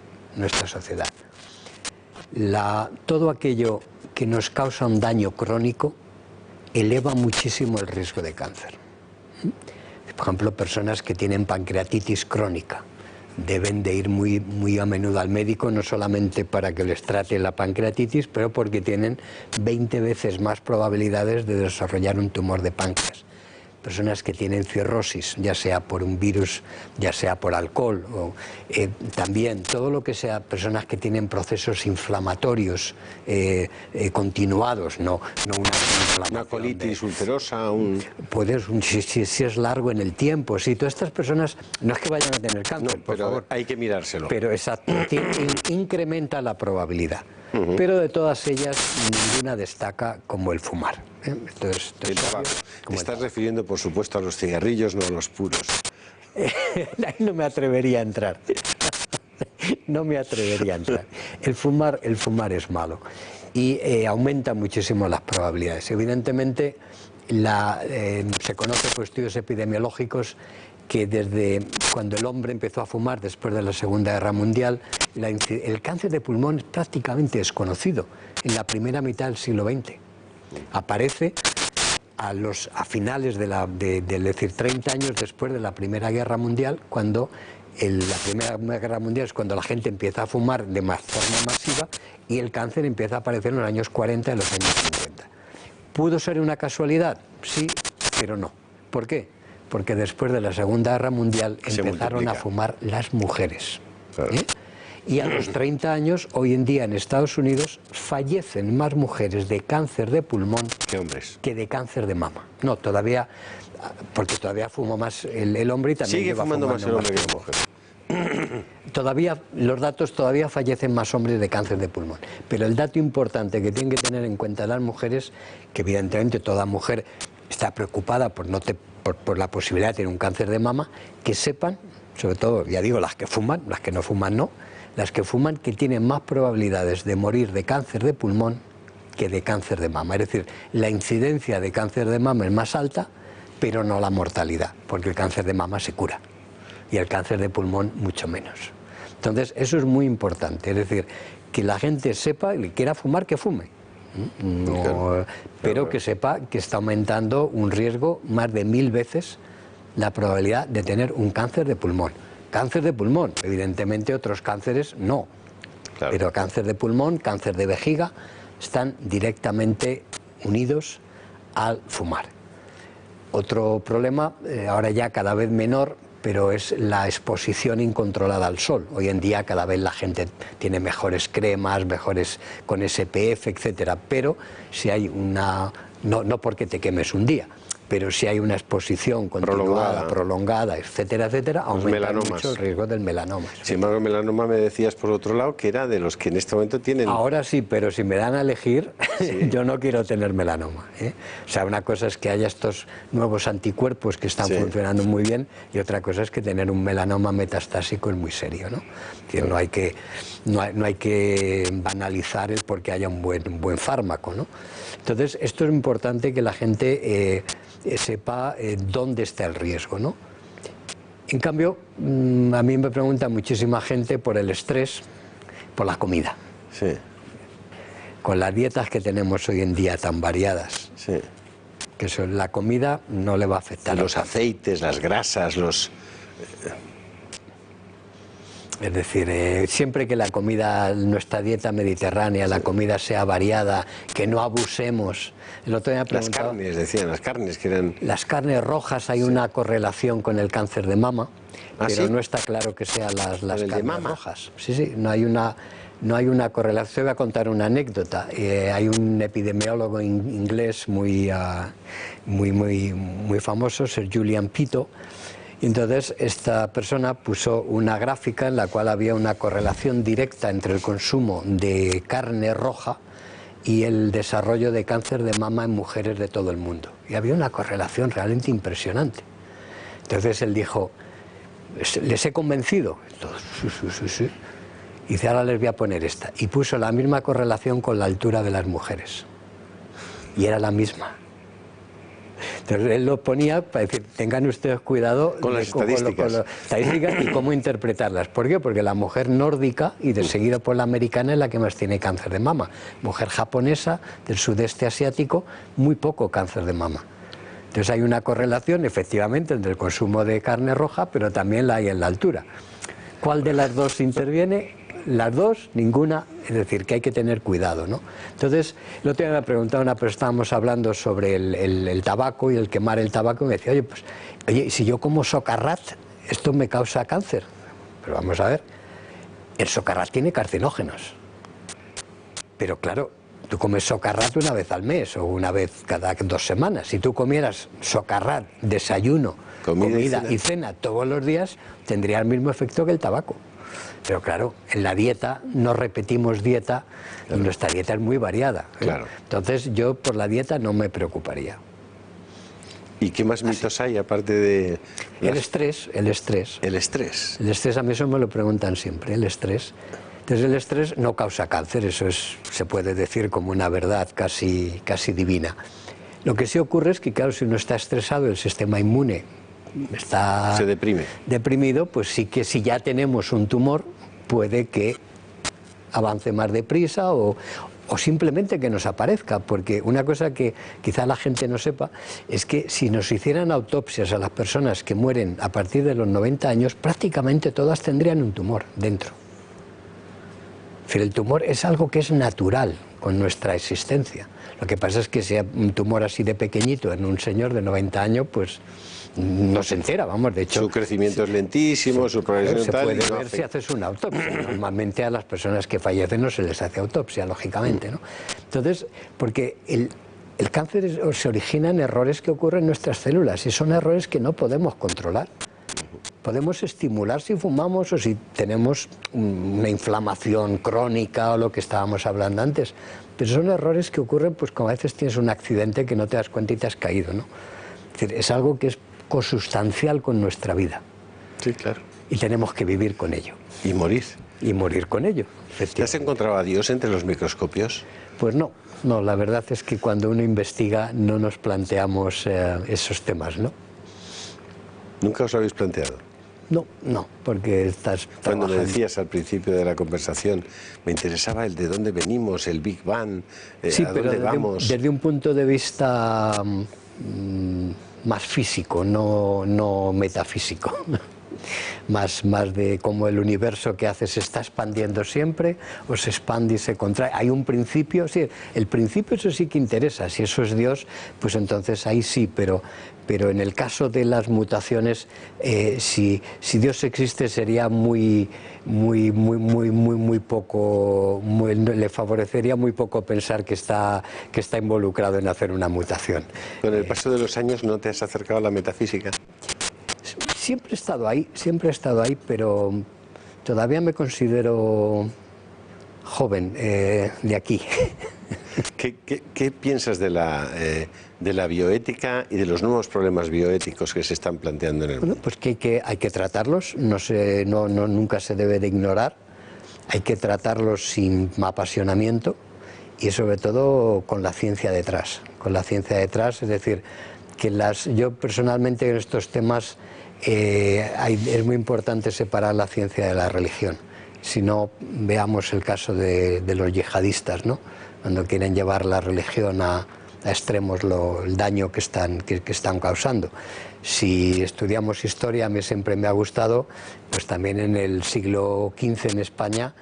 Todo aquello que nos causa un daño crónico eleva muchísimo el riesgo de cáncer. Por ejemplo, personas que tienen pancreatitis crónica deben de ir muy a menudo al médico, no solamente para que les trate la pancreatitis, pero porque tienen 20 veces más probabilidades de desarrollar un tumor de páncreas. Personas que tienen cirrosis, ya sea por un virus, ya sea por alcohol, o también todo lo que sea personas que tienen procesos inflamatorios continuados, no una inflamación. Una colitis ulcerosa, si es largo en el tiempo, sí, todas estas personas no es que vayan a tener cáncer, por favor. Hay que mirárselo. Pero exacto, incrementa la probabilidad. Pero de todas ellas, ninguna destaca como el fumar. Entonces, Te estás refiriendo, por supuesto, a los cigarrillos, no a los puros. Ahí no me atrevería a entrar. No me atrevería a entrar. El fumar es malo y aumenta muchísimo las probabilidades. Evidentemente, se conoce por estudios epidemiológicos que desde cuando el hombre empezó a fumar después de la Segunda Guerra Mundial, el cáncer de pulmón es prácticamente desconocido en la primera mitad del siglo XX. Aparece a finales es decir, 30 años después de la Primera Guerra Mundial, cuando la Primera Guerra Mundial es cuando la gente empieza a fumar de forma masiva y el cáncer empieza a aparecer en los años 40 y los años 50. ¿Pudo ser una casualidad? Sí, pero no. ¿Por qué? Porque después de la Segunda Guerra Mundial empezaron a fumar las mujeres. Claro. Y a los 30 años, hoy en día en Estados Unidos, fallecen más mujeres de cáncer de pulmón que de cáncer de mama. No, todavía, porque todavía fuma más el hombre y también sigue fumando más el hombre que la mujer. Los datos todavía fallecen más hombres de cáncer de pulmón. Pero el dato importante que tienen que tener en cuenta las mujeres, que evidentemente toda mujer está preocupada por la posibilidad de tener un cáncer de mama, que sepan, sobre todo, ya digo, las que fuman, las que no fuman no, las que fuman que tienen más probabilidades de morir de cáncer de pulmón que de cáncer de mama. Es decir, la incidencia de cáncer de mama es más alta, pero no la mortalidad, porque el cáncer de mama se cura y el cáncer de pulmón mucho menos. Entonces, eso es muy importante, es decir, que la gente sepa y quiera fumar, que fume. Pero que sepa que está aumentando un riesgo más de 1000 veces la probabilidad de tener un cáncer de pulmón. Cáncer de pulmón, evidentemente otros cánceres no, pero cáncer de pulmón, cáncer de vejiga, están directamente unidos al fumar. Otro problema, ahora ya cada vez menor, pero es la exposición incontrolada al sol. Hoy en día cada vez la gente tiene mejores cremas, mejores con SPF, etcétera, pero si hay una... no porque te quemes un día, pero si hay una exposición continuada, prolongada, etcétera, etcétera, aumenta mucho el riesgo del melanoma. Sin embargo, el melanoma me decías por otro lado que era de los que en este momento tienen... Ahora sí, pero si me dan a elegir, yo no quiero tener melanoma, ¿eh? O sea, una cosa es que haya estos nuevos anticuerpos que están funcionando muy bien y otra cosa es que tener un melanoma metastásico es muy serio, ¿no? Es decir, no hay que banalizar el porque haya un buen fármaco, ¿no? Entonces, esto es importante que la gente sepa dónde está el riesgo, ¿no? En cambio, a mí me pregunta muchísima gente por el estrés, por la comida. Sí. Con las dietas que tenemos hoy en día tan variadas, que la comida no le va a afectar. Los aceites, las grasas, los... Es decir, siempre que la comida, nuestra dieta mediterránea, la comida sea variada, que no abusemos. El otro día me preguntaba, las carnes, decían, las carnes que eran... Las carnes rojas hay una correlación con el cáncer de mama, pero no está claro que sean las carnes rojas. Sí, no hay una correlación. Voy a contar una anécdota. Hay un epidemiólogo inglés muy famoso, Sir Julian Pito. Entonces, esta persona puso una gráfica en la cual había una correlación directa entre el consumo de carne roja y el desarrollo de cáncer de mama en mujeres de todo el mundo. Y había una correlación realmente impresionante. Entonces él dijo, ¿les he convencido? Todos, sí. Y dice, ahora les voy a poner esta. Y puso la misma correlación con la altura de las mujeres. Y era la misma. Entonces él lo ponía para decir, tengan ustedes cuidado con las estadísticas y cómo interpretarlas. ¿Por qué? Porque la mujer nórdica y de seguido por la americana es la que más tiene cáncer de mama. Mujer japonesa, del sudeste asiático, muy poco cáncer de mama. Entonces hay una correlación efectivamente entre el consumo de carne roja, pero también la hay en la altura. ¿Cuál de las dos interviene? Las dos, ninguna, es decir, que hay que tener cuidado, ¿no? Entonces, el otro día me preguntaba una persona, estábamos hablando sobre el tabaco y el quemar el tabaco, y me decía, oye, si yo como socarrat, esto me causa cáncer. Pero vamos a ver, el socarrat tiene carcinógenos. Pero claro, tú comes socarrat una vez al mes o una vez cada 2 semanas. Si tú comieras socarrat, desayuno, comida y cena todos los días, tendría el mismo efecto que el tabaco. Pero claro, en la dieta no repetimos dieta y nuestra dieta es muy variada. Entonces yo por la dieta no me preocuparía. ¿Y qué más mitos hay aparte de...? El estrés. El estrés. El estrés, a mí eso me lo preguntan siempre, el estrés. Entonces el estrés no causa cáncer, eso se puede decir como una verdad casi divina. Lo que sí ocurre es que claro, si uno está estresado, el sistema inmune está deprimido, pues sí que si ya tenemos un tumor puede que avance más deprisa o simplemente que nos aparezca, porque una cosa que quizá la gente no sepa es que si nos hicieran autopsias a las personas que mueren a partir de los 90 años, prácticamente todas tendrían un tumor dentro. Es decir, el tumor es algo que es natural con nuestra existencia. Lo que pasa es que sea un tumor así de pequeñito en un señor de 90 años, pues no se entera, vamos, de hecho... Su crecimiento es lentísimo, su progresión se puede ver si haces una autopsia. Normalmente a las personas que fallecen no se les hace autopsia, lógicamente, ¿no? Entonces, porque el cáncer se origina en errores que ocurren en nuestras células y son errores que no podemos controlar. podemos estimular si fumamos o si tenemos una inflamación crónica o lo que estábamos hablando antes. Pero son errores que ocurren pues como a veces tienes un accidente que no te das cuenta y te has caído, ¿no? Es decir, es algo que es consustancial con nuestra vida. Sí, claro. Y tenemos que vivir con ello. Y morir. Y morir con ello. ¿Te has encontrado a Dios entre los microscopios? Pues no, la verdad es que cuando uno investiga no nos planteamos esos temas, ¿no? ¿Nunca os habéis planteado? No, porque estás Cuando trabajando. me decías al principio de la conversación, me interesaba el de dónde venimos, el Big Bang, Sí, a pero dónde vamos. desde un punto de vista más físico, no metafísico. Más de cómo el universo que hace se está expandiendo siempre, o se expande y se contrae. Hay un principio, sí, el principio eso sí que interesa, si eso es Dios, pues entonces ahí sí, pero en el caso de las mutaciones, si Dios existe sería muy poco, le favorecería muy poco pensar que está involucrado en hacer una mutación. Con el paso de los años, ¿no te has acercado a la metafísica? Siempre he estado ahí, pero todavía me considero joven de aquí. ¿Qué piensas de la bioética y de los nuevos problemas bioéticos que se están planteando en el mundo? Bueno, pues que hay que tratarlos, nunca se debe de ignorar, hay que tratarlos sin apasionamiento y sobre todo con la ciencia detrás. Es decir, yo personalmente en estos temas es muy importante separar la ciencia de la religión. Si no, veamos el caso de los yihadistas, ¿no? Cuando quieren llevar la religión a extremos, el daño que están causando. Si estudiamos historia, a mí siempre me ha gustado, pues también en el siglo XV en España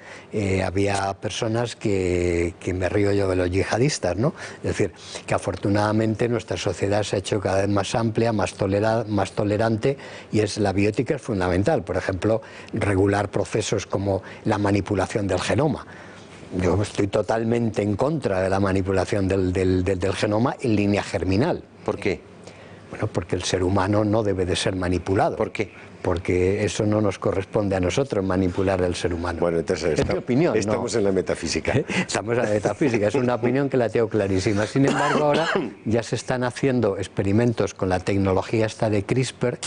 había personas que me río yo de los yihadistas, ¿no? Es decir, que afortunadamente nuestra sociedad se ha hecho cada vez más amplia, más tolerante, y la bioética es fundamental. Por ejemplo, regular procesos como la manipulación del genoma. Yo estoy totalmente en contra de la manipulación del genoma en línea germinal. ¿Por qué? Bueno, porque el ser humano no debe de ser manipulado. ¿Por qué? Porque eso no nos corresponde a nosotros, manipular al ser humano. Bueno, entonces es mi opinión. Estamos en la metafísica. Estamos en la metafísica, es una opinión que la tengo clarísima. Sin embargo, ahora ya se están haciendo experimentos con la tecnología esta de CRISPR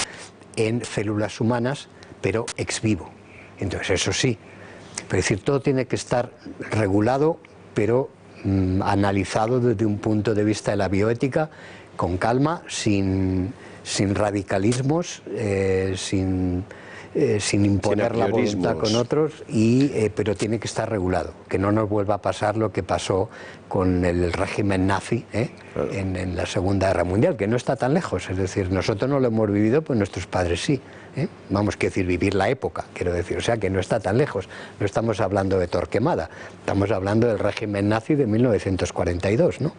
en células humanas, pero ex vivo. Entonces, eso sí. Es decir, todo tiene que estar regulado, pero analizado desde un punto de vista de la bioética, con calma, sin radicalismos, sin imponer la voluntad con otros, pero tiene que estar regulado, que no nos vuelva a pasar lo que pasó con el régimen nazi en la Segunda Guerra Mundial, que no está tan lejos. Es decir, nosotros no lo hemos vivido, pues nuestros padres sí. Vamos a decir, vivir la época, quiero decir, o sea que no está tan lejos. No estamos hablando de Torquemada, estamos hablando del régimen nazi de 1942, ¿no?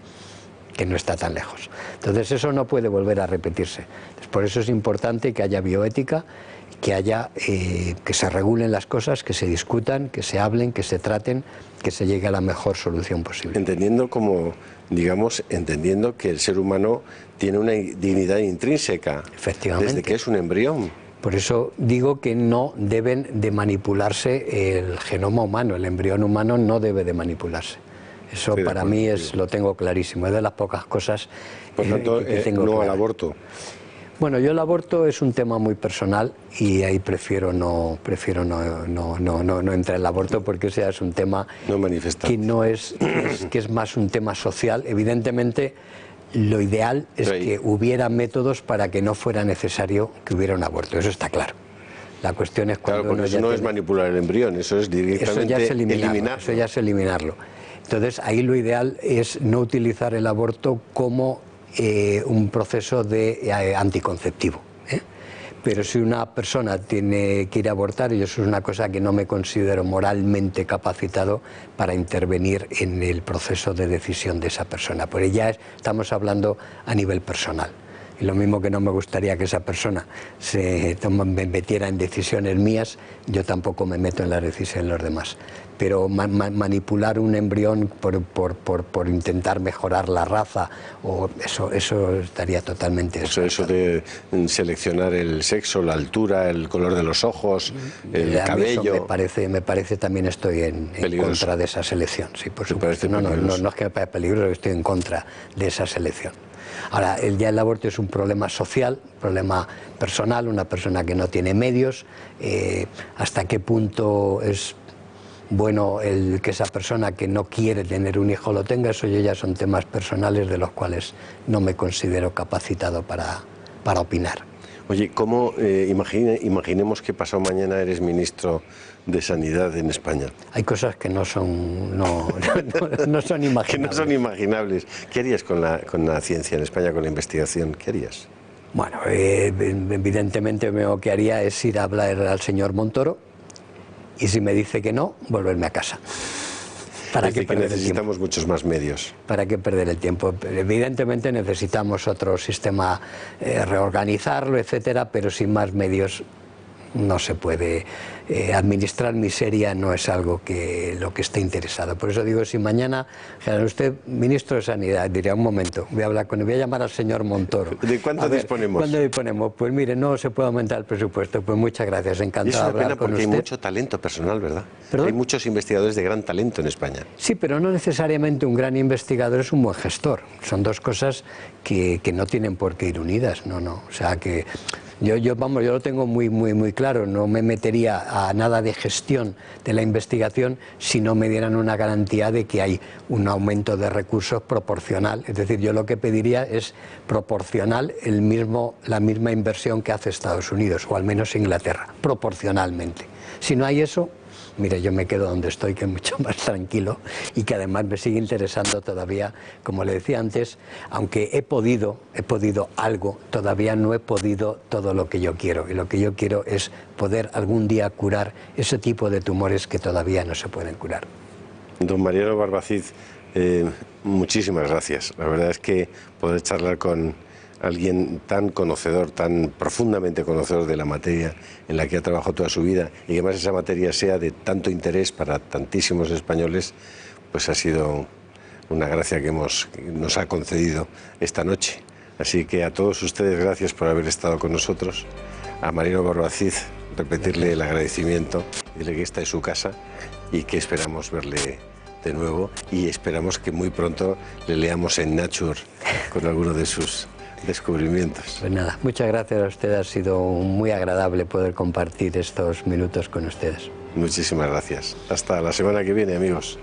Que no está tan lejos. Entonces eso no puede volver a repetirse. Entonces, por eso es importante que haya bioética, que se regulen las cosas, que se discutan, que se hablen, que se traten, que se llegue a la mejor solución posible. Entendiendo que el ser humano tiene una dignidad intrínseca. Efectivamente. Desde que es un embrión. Por eso digo que no deben de manipularse el genoma humano, el embrión humano no debe de manipularse. Eso para mí lo tengo clarísimo, es de las pocas cosas Por tanto, que tengo no claro. al aborto. Bueno, yo el aborto es un tema muy personal y ahí prefiero no entrar en el aborto porque ese es un tema que es más un tema social. Evidentemente, lo ideal es que hubiera métodos para que no fuera necesario que hubiera un aborto, eso está claro. La cuestión es cuando claro, porque eso no es manipular el embrión, eso es directamente eliminarlo. Eso ya es eliminarlo. Entonces, ahí lo ideal es no utilizar el aborto como un proceso de anticonceptivo. Pero si una persona tiene que ir a abortar, y eso es una cosa que no me considero moralmente capacitado para intervenir en el proceso de decisión de esa persona. Pero ya estamos hablando a nivel personal. Y lo mismo que no me gustaría que esa persona me metiera en decisiones mías, yo tampoco me meto en las decisiones de los demás. Pero manipular un embrión por intentar mejorar la raza, eso estaría totalmente... Eso de seleccionar el sexo, la altura, el color de los ojos, el cabello... Eso me parece también estoy en contra de esa selección, sí, por supuesto. No es que me parezca peligroso, estoy en contra de esa selección. Ahora, ya el aborto es un problema social, un problema personal, una persona que no tiene medios, hasta qué punto es bueno que esa persona que no quiere tener un hijo lo tenga, eso ya son temas personales de los cuales no me considero capacitado para opinar. Oye, ¿cómo imaginemos que pasado mañana eres ministro de Sanidad en España? Hay cosas que no son imaginables. Que no son imaginables. ¿Qué harías con la ciencia en España, con la investigación? ¿Qué harías? Bueno, evidentemente lo que haría es ir a hablar al señor Montoro y si me dice que no, volverme a casa. ¿Para qué perder el tiempo? Necesitamos muchos más medios. ¿Para qué perder el tiempo? Evidentemente necesitamos otro sistema, reorganizarlo, etcétera, pero sin más medios no se puede. Administrar miseria no es algo lo que esté interesado. Por eso digo, si mañana, usted, ministro de Sanidad, diría, un momento, voy a llamar al señor Montoro. ¿De cuánto disponemos? ¿Cuánto disponemos? Pues mire, no se puede aumentar el presupuesto. Pues muchas gracias, encantado de hablar con usted. Hay mucho talento personal, ¿verdad? ¿Perdón? Hay muchos investigadores de gran talento en España. Sí, pero no necesariamente un gran investigador es un buen gestor. Son dos cosas que no tienen por qué ir unidas, no. O sea que... Yo lo tengo muy claro, no me metería a nada de gestión de la investigación si no me dieran una garantía de que hay un aumento de recursos proporcional. Es decir, yo lo que pediría es proporcional la misma inversión que hace Estados Unidos, o al menos Inglaterra, proporcionalmente. Si no hay eso, mire, yo me quedo donde estoy, que es mucho más tranquilo y que además me sigue interesando todavía, como le decía antes, aunque he podido algo, todavía no he podido todo lo que yo quiero. Y lo que yo quiero es poder algún día curar ese tipo de tumores que todavía no se pueden curar. Don Mariano Barbacid, muchísimas gracias. La verdad es que poder charlar con alguien tan conocedor, tan profundamente conocedor de la materia en la que ha trabajado toda su vida y que además esa materia sea de tanto interés para tantísimos españoles, pues ha sido una gracia que nos ha concedido esta noche. Así que a todos ustedes, gracias por haber estado con nosotros. A Mariano Barbacid, repetirle el agradecimiento, decirle que esta es su casa y que esperamos verle de nuevo y esperamos que muy pronto le leamos en Nature con alguno de sus descubrimientos. Pues nada, muchas gracias a usted, ha sido muy agradable poder compartir estos minutos con ustedes. Muchísimas gracias. Hasta la semana que viene, amigos.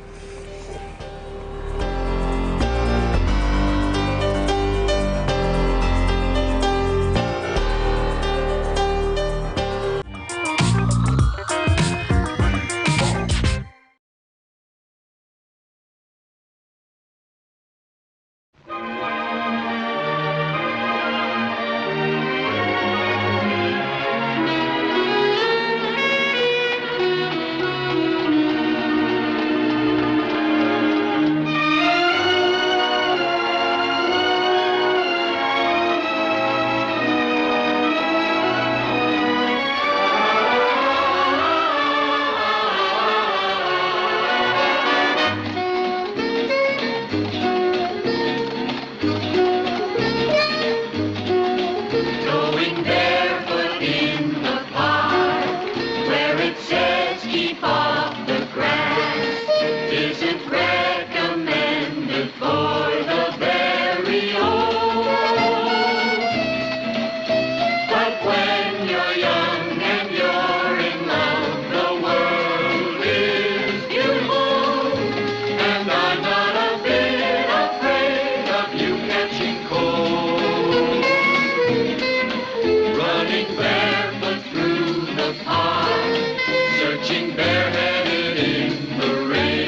Bareheaded in the rain,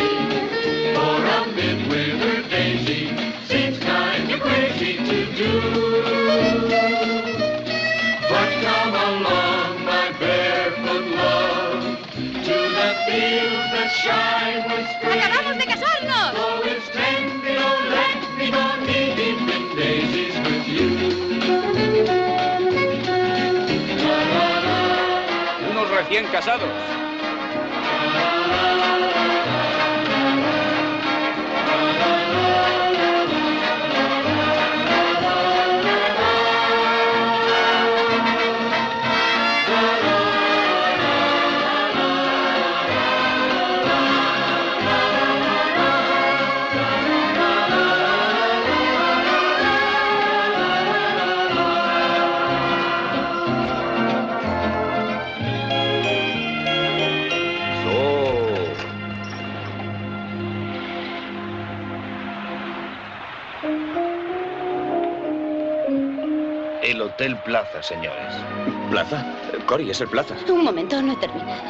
for a midwinter daisy recién casados. El Hotel Plaza, señores. ¿Plaza? Cory, es el Plaza. Un momento, no he terminado.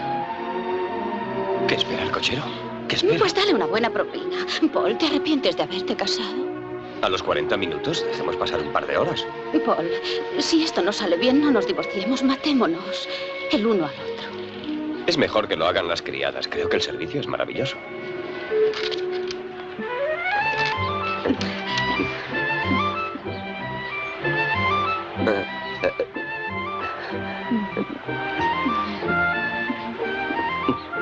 ¿Qué espera el cochero? ¿Qué espera? Pues dale una buena propina. Paul, ¿te arrepientes de haberte casado? A los 40 minutos, dejemos pasar un par de horas. Paul, si esto no sale bien, no nos divorciemos, matémonos el uno al otro. Es mejor que lo hagan las criadas. Creo que el servicio es maravilloso.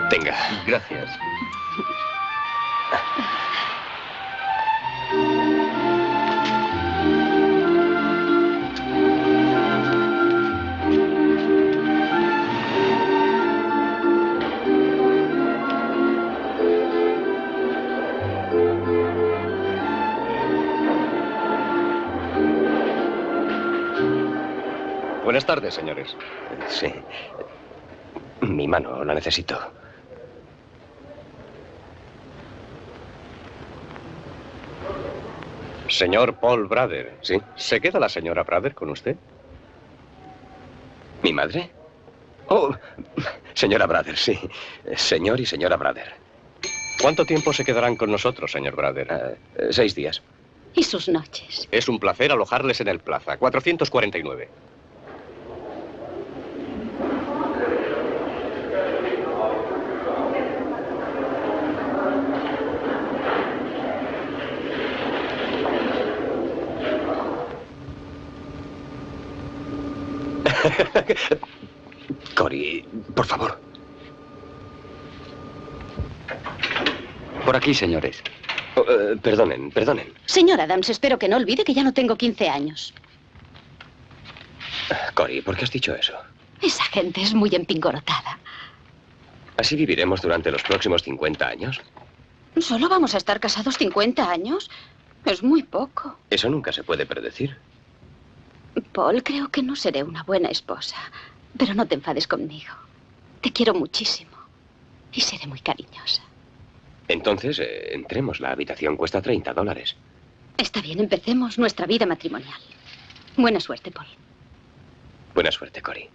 Tenga. Gracias. Buenas tardes, señores. Sí. Mi mano, la necesito. Señor Paul Brother. ¿Sí? ¿Se queda la señora Brother con usted? ¿Mi madre? Oh, señora Brother, sí. Señor y señora Brother. ¿Cuánto tiempo se quedarán con nosotros, señor Brother? 6 días. ¿Y sus noches? Es un placer alojarles en el Plaza. 449. Cory, por favor. Por aquí, señores. Perdonen. Señor Adams, espero que no olvide que ya no tengo 15 años. Cory, ¿por qué has dicho eso? Esa gente es muy empingorotada. ¿Así viviremos durante los próximos 50 años? ¿Solo vamos a estar casados 50 años? Es muy poco. Eso nunca se puede predecir. Paul, creo que no seré una buena esposa. Pero no te enfades conmigo. Te quiero muchísimo. Y seré muy cariñosa. Entonces, entremos. La habitación cuesta $30. Está bien, empecemos nuestra vida matrimonial. Buena suerte, Paul. Buena suerte, Cory.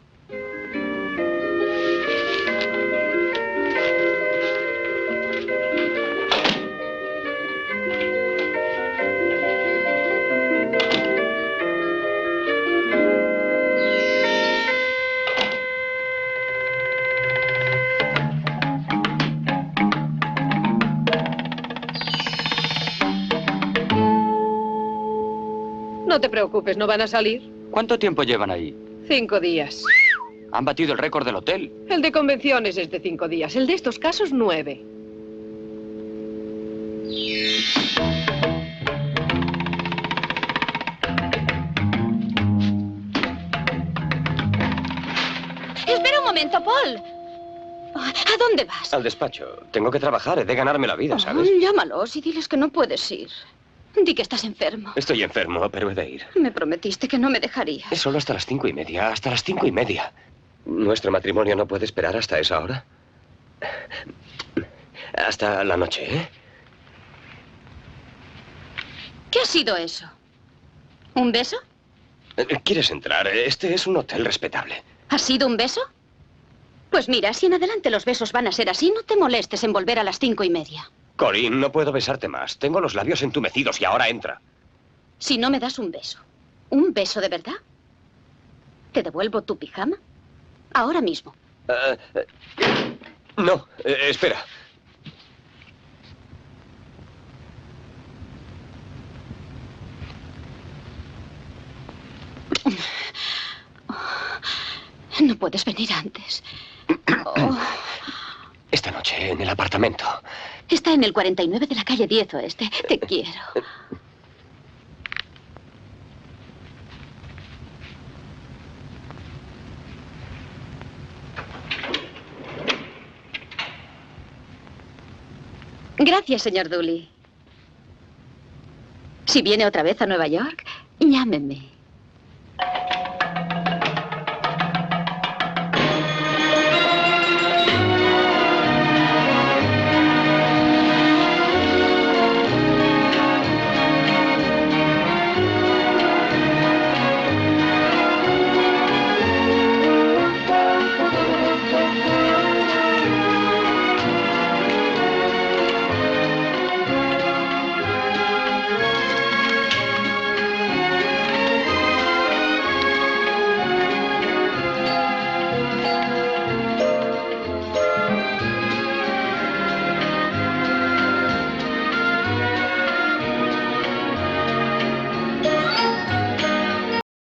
No te preocupes, no van a salir. ¿Cuánto tiempo llevan ahí? 5 días. Han batido el récord del hotel. El de convenciones es de 5 días. El de estos casos, 9. Espera un momento, Paul. ¿A dónde vas? Al despacho. Tengo que trabajar. He de ganarme la vida, ¿sabes? Llámalos y diles que no puedes ir. Di que estás enfermo. Estoy enfermo, pero he de ir. Me prometiste que no me dejarías. Es solo hasta las 5:30. Hasta las 5:30. ¿Nuestro matrimonio no puede esperar hasta esa hora? Hasta la noche, ¿eh? ¿Qué ha sido eso? ¿Un beso? ¿Quieres entrar? Este es un hotel respetable. ¿Ha sido un beso? Pues mira, si en adelante los besos van a ser así, no te molestes en volver a las 5:30. Cory, no puedo besarte más. Tengo los labios entumecidos y ahora entra. Si no me das un beso de verdad, ¿te devuelvo tu pijama? Ahora mismo. No, espera. No puedes venir antes. Esta noche en el apartamento. Está en el 49 de la calle 10 Oeste. Te quiero. Gracias, señor Dooley. Si viene otra vez a Nueva York, llámeme.